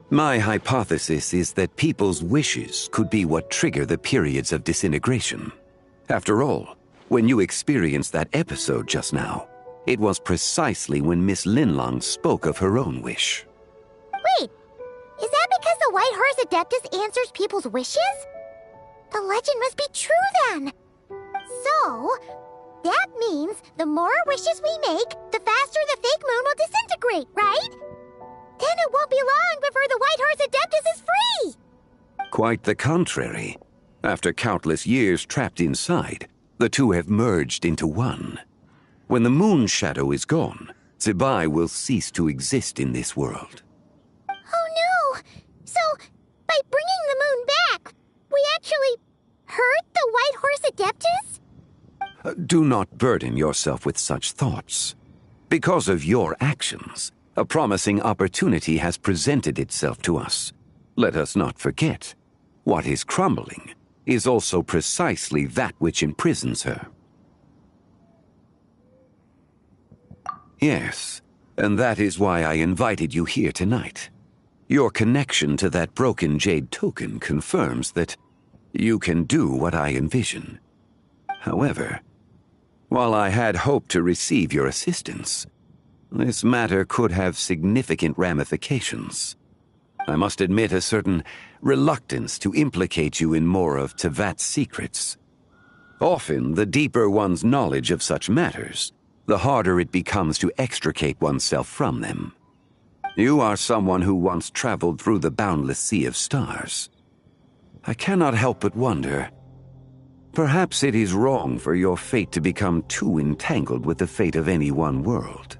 S1: My hypothesis is that people's wishes could be what trigger the periods of disintegration. After all, when you experienced that episode just now, it was precisely when Miss Linlong spoke of her own wish.
S3: Wait, is that because the White Horse Adeptus answers people's wishes? The legend must be true then. So, that means the more wishes we make, the faster the fake moon will disintegrate, right? Then it won't be long before the White Horse Adeptus is free!
S1: Quite the contrary. After countless years trapped inside, the two have merged into one. When the moon shadow is gone, Zibai will cease to exist in this world.
S3: Oh no! So, by bringing the moon back, we actually hurt the White Horse Adeptus?
S1: Do not burden yourself with such thoughts. Because of your actions, a promising opportunity has presented itself to us. Let us not forget, what is crumbling is also precisely that which imprisons her. Yes, and that is why I invited you here tonight. Your connection to that broken jade token confirms that you can do what I envision. However, while I had hoped to receive your assistance, this matter could have significant ramifications. I must admit a certain reluctance to implicate you in more of Tevat's secrets. Often, the deeper one's knowledge of such matters, the harder it becomes to extricate oneself from them. You are someone who once traveled through the boundless sea of stars. I cannot help but wonder, perhaps it is wrong for your fate to become too entangled with the fate of any one world.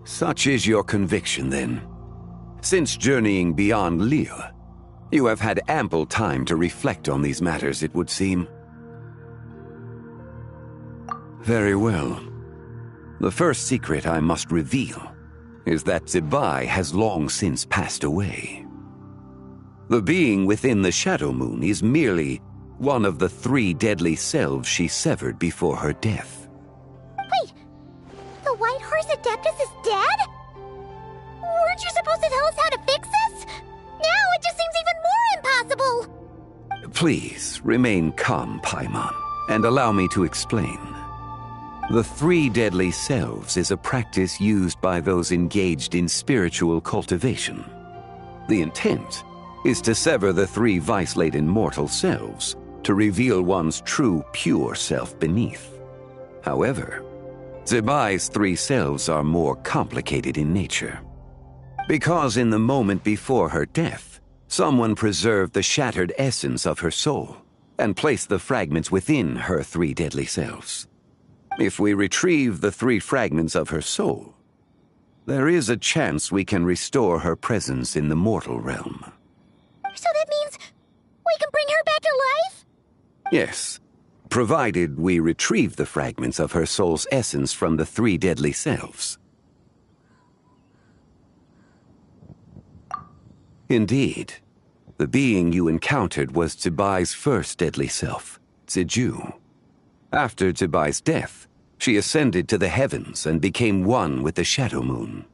S1: Such is your conviction, then. Since journeying beyond Liyue, you have had ample time to reflect on these matters, it would seem. Very well. The first secret I must reveal is that Zibai has long since passed away. The being within the Shadow Moon is merely one of the 3 deadly selves she severed before her death.
S3: Wait, the White Horse Adeptus is dead? Weren't you supposed to tell us how to fix this? Now it just seems even more impossible!
S1: Please, remain calm, Paimon, and allow me to explain. The 3 deadly selves is a practice used by those engaged in spiritual cultivation. The intent is to sever the 3 vice-laden mortal selves to reveal one's true, pure self beneath. However, Zibai's 3 selves are more complicated in nature. Because in the moment before her death, someone preserved the shattered essence of her soul and placed the fragments within her 3 deadly selves. If we retrieve the 3 fragments of her soul, there is a chance we can restore her presence in the mortal realm.
S3: So that means we can bring her back to life?
S1: Yes, provided we retrieve the fragments of her soul's essence from the 3 deadly selves. Indeed, The being you encountered was Zibai's first deadly self, Ziju. After Zibai's death, she ascended to the heavens and became one with the Shadow Moon.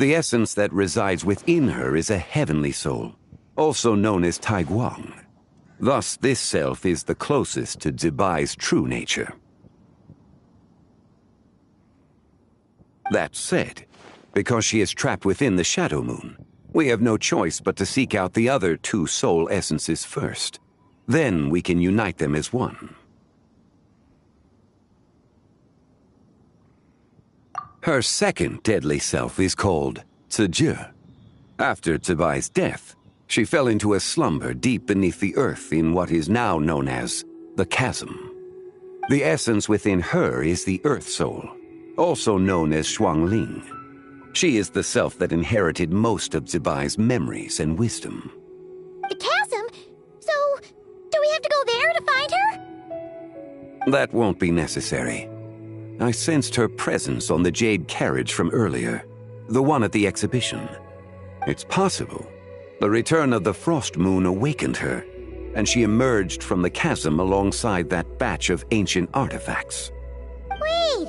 S1: The essence that resides within her is a heavenly soul, also known as Taiguang. Thus, this self is the closest to Zibai's true nature. That said, because she is trapped within the Shadow Moon, we have no choice but to seek out the other two soul essences first. Then we can unite them as one. Her second deadly self is called Ziju. After Zibai's death, she fell into a slumber deep beneath the earth in what is now known as the Chasm. The essence within her is the Earth Soul, also known as Shuangling. She is the self that inherited most of Zibai's memories and wisdom.
S3: The chasm? So, do we have to go there to find her?
S1: That won't be necessary. I sensed her presence on the jade carriage from earlier, the one at the exhibition. It's possible the return of the Frost Moon awakened her, and she emerged from the chasm alongside that batch of ancient artifacts.
S3: Wait!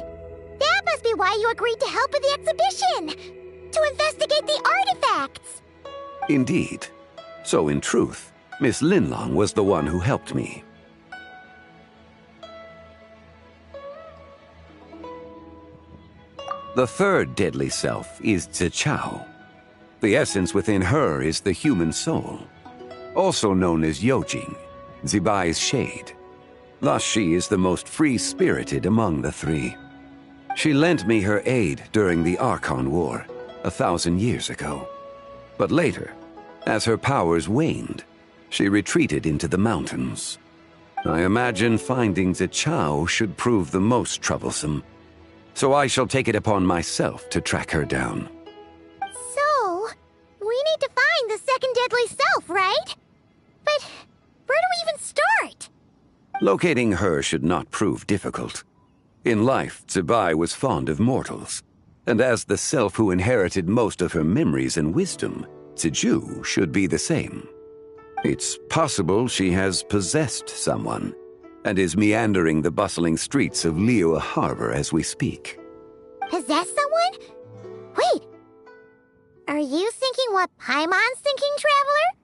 S3: That must be why you agreed to help with the exhibition! To investigate the artifacts!
S1: Indeed. So in truth, Miss Linlong was the one who helped me. The third deadly self is Zichao. The essence within her is the human soul, also known as Yojing, Zibai's shade. Thus she is the most free-spirited among the three. She lent me her aid during the Archon War, 1,000 years ago. But later, as her powers waned, she retreated into the mountains. I imagine finding Zichao should prove the most troublesome, so I shall take it upon myself to track her down.
S3: So, we need to find the second deadly self, right? But where do we even start?
S1: Locating her should not prove difficult. In life, Zibai was fond of mortals, and as the self who inherited most of her memories and wisdom, Ziju should be the same. It's possible she has possessed someone, and is meandering the bustling streets of Liyue Harbor as we speak.
S3: Possess someone? Wait! Are you thinking what Paimon's thinking, Traveler?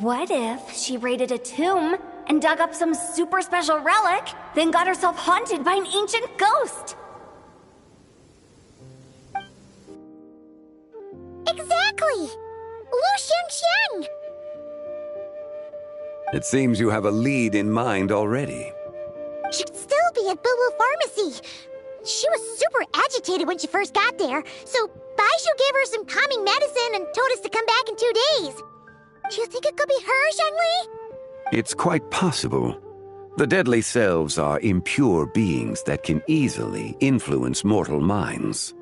S5: What if she raided a tomb and dug up some super special relic, then got herself haunted by an ancient ghost?
S3: Exactly! Lu Xiangxiang!
S1: It seems you have a lead in mind already.
S3: She'd still be at Boo Boo Pharmacy. She was super agitated when she first got there, so Baishu gave her some calming medicine and told us to come back in 2 days. Do you think it could be her, Zhengli?
S1: It's quite possible. The deadly selves are impure beings that can easily influence mortal minds.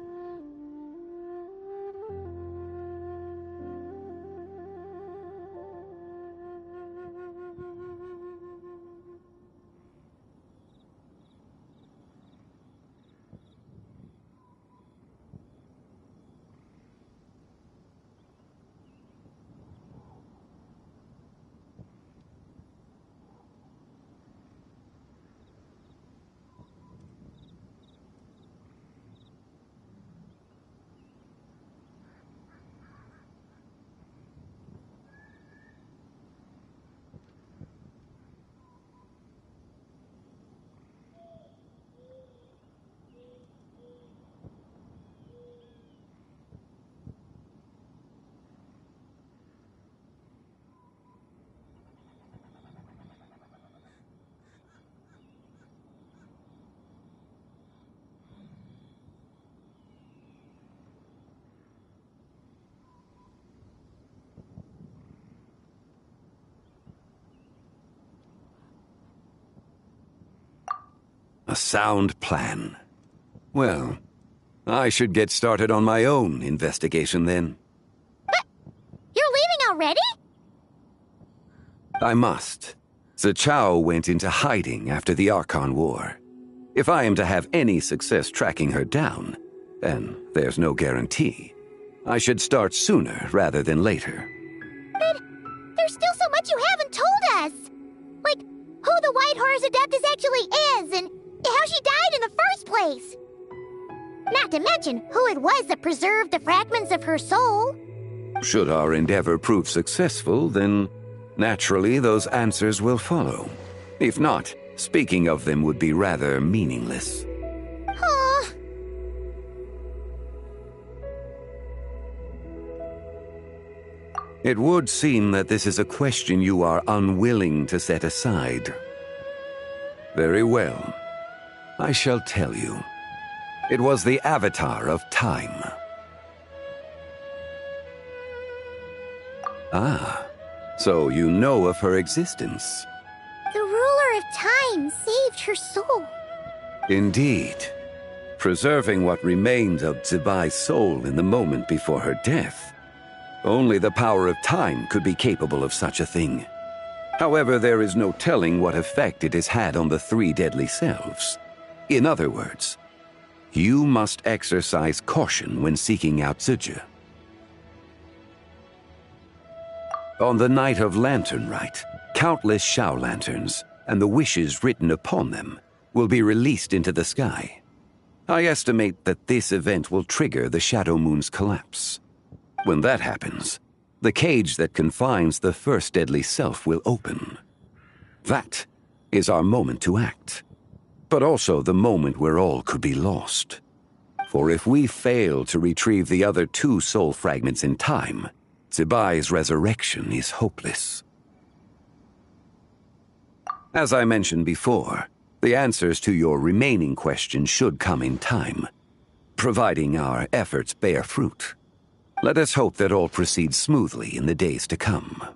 S1: A sound plan. Well, I should get started on my own investigation then.
S3: But you're leaving already?
S1: I must. Zhao went into hiding after the Archon War. If I am to have any success tracking her down, and there's no guarantee, I should start sooner rather than later.
S3: But there's still so much you haven't told us! Like, who the White Horse Adeptus actually is, and how she died in the first place! Not to mention who it was that preserved the fragments of her soul.
S1: Should our endeavor prove successful, then naturally those answers will follow. If not, speaking of them would be rather meaningless.
S3: Aww.
S1: It would seem that this is a question you are unwilling to set aside. Very well. I shall tell you. It was the Avatar of Time. Ah, so you know of her existence.
S3: The ruler of time saved her soul.
S1: Indeed. Preserving what remained of Zibai's soul in the moment before her death. Only the power of time could be capable of such a thing. However, there is no telling what effect it has had on the three deadly selves. In other words, you must exercise caution when seeking out Zhuzhe. On the night of Lantern Rite, countless Shao lanterns, and the wishes written upon them, will be released into the sky. I estimate that this event will trigger the Shadow Moon's collapse. When that happens, the cage that confines the first deadly self will open. That is our moment to act, but also the moment where all could be lost. For if we fail to retrieve the other two soul fragments in time, Zibai's resurrection is hopeless. As I mentioned before, the answers to your remaining questions should come in time, providing our efforts bear fruit. Let us hope that all proceeds smoothly in the days to come.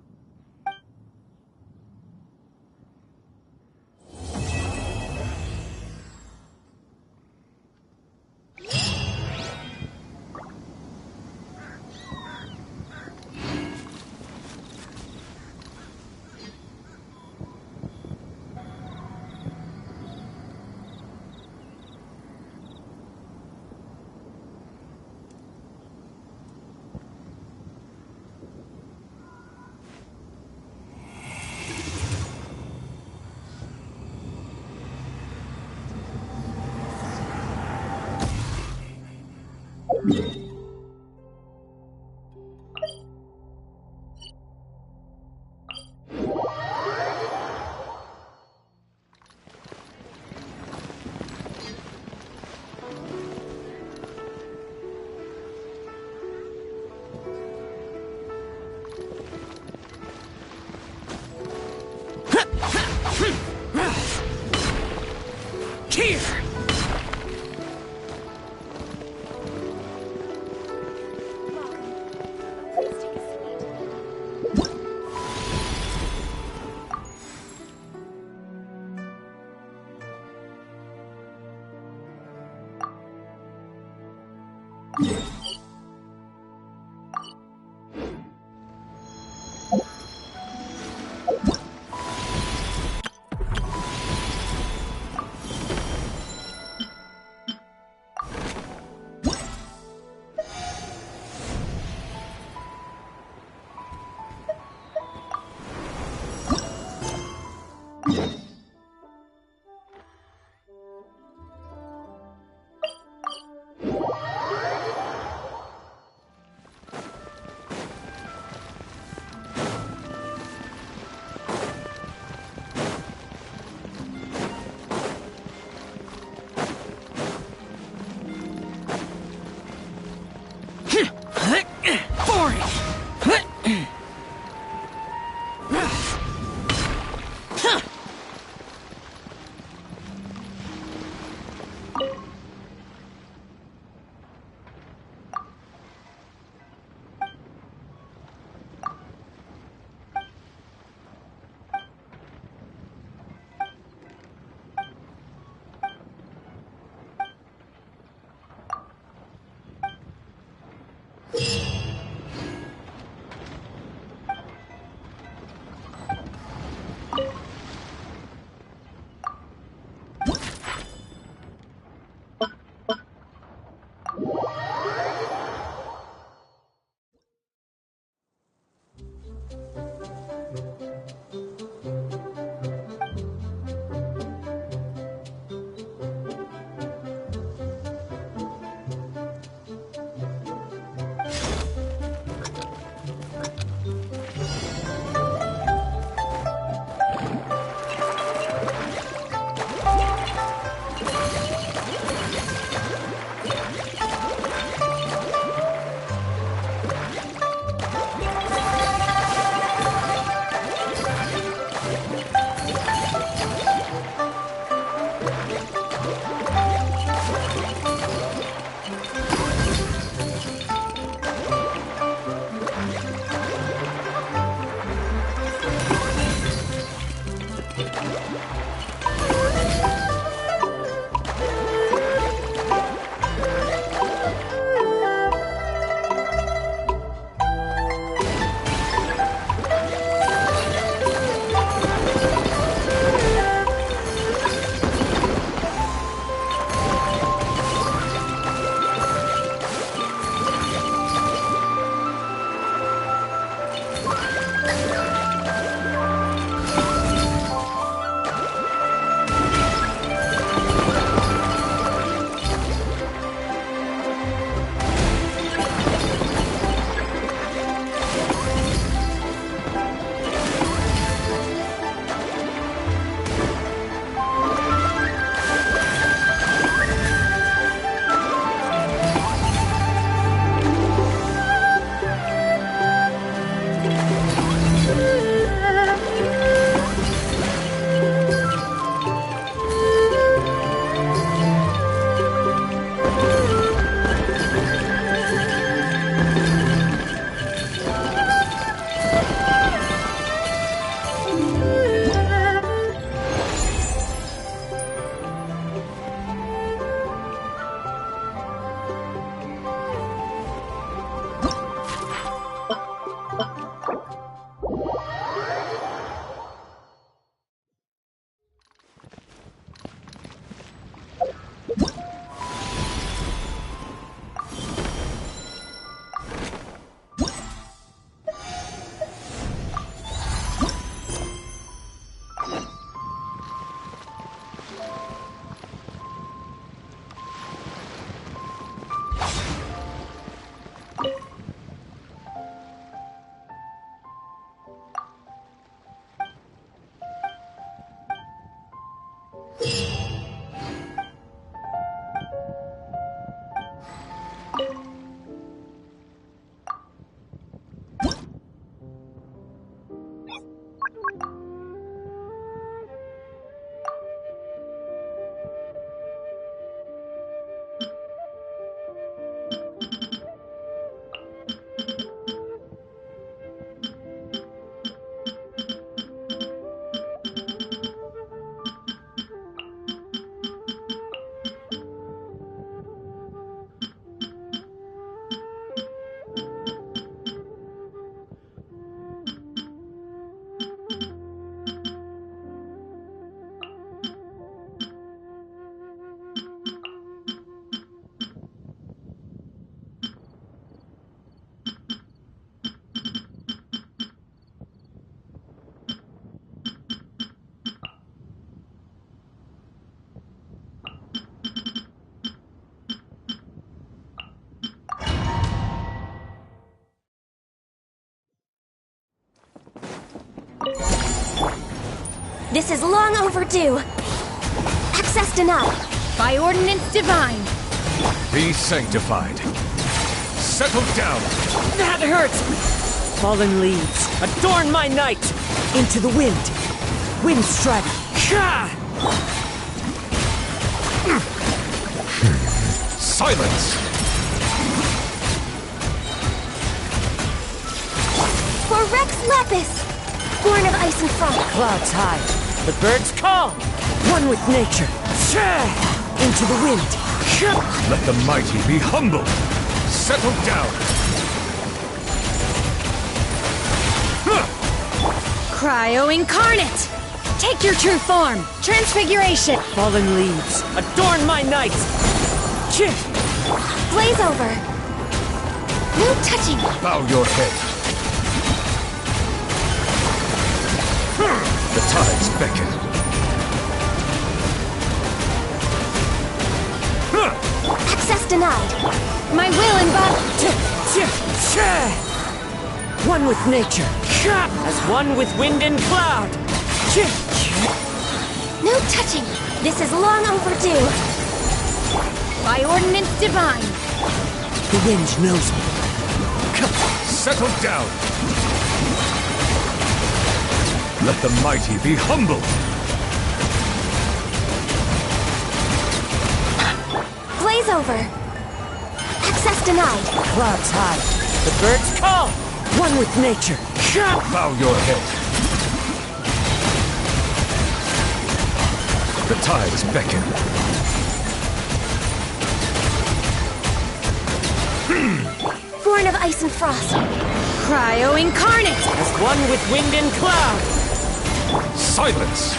S3: This is long overdue. Access denied.
S7: By ordinance divine.
S16: Be sanctified. Settle down.
S17: That hurts! Fallen leaves, adorn my night! Into the wind. Wind strike.
S16: Silence!
S3: For Rex Lapis! Born of ice and frost.
S17: Clouds high. The birds call. One with nature. Into the wind.
S16: Let the mighty be humble. Settle down.
S7: Cryo incarnate! Take your true form! Transfiguration!
S17: Fallen leaves, adorn my night!
S3: Blaze over! No touching!
S16: Bow your head. The tides beckon.
S3: Access denied.
S7: My will embodied.
S17: One with nature, as one with wind and cloud.
S3: No touching. This is long overdue.
S7: By ordinance divine.
S17: The wind knows me.
S16: Settle down. Let the mighty be humble.
S3: Blaze over. Access denied.
S17: Clouds high. The birds call. One with nature.
S16: Bow your head. The tides beckon.
S3: Born of ice and frost.
S7: Cryo incarnate.
S17: As one with wind and cloud.
S16: Silence!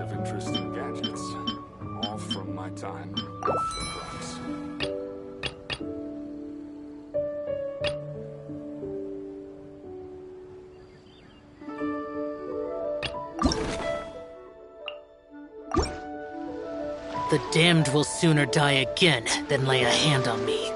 S18: Of interesting gadgets, all from my time with the Crux.
S19: The damned will sooner die again than lay a hand on me.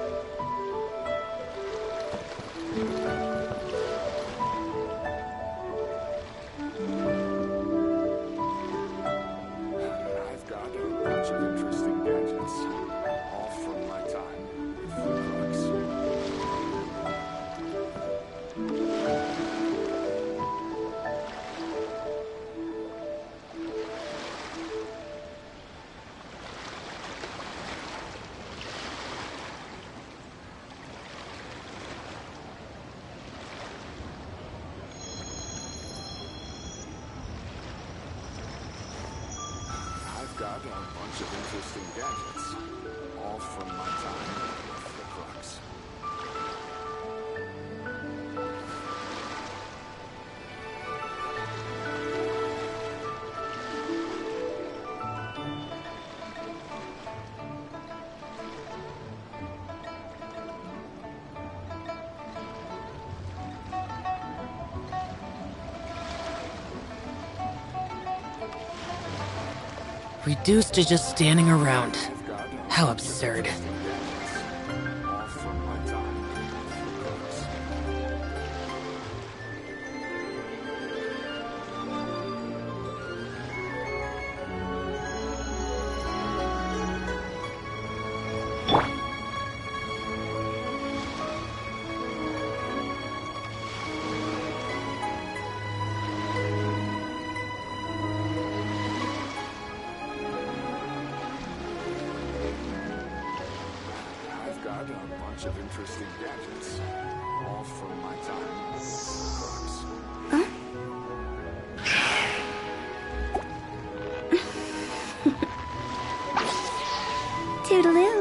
S18: Got a bunch of interesting gadgets, all from my time with the Crux.
S19: Reduced to just standing around. How absurd.
S18: Got a bunch of interesting gadgets, all from my time with the Crux.
S2: Toodaloo.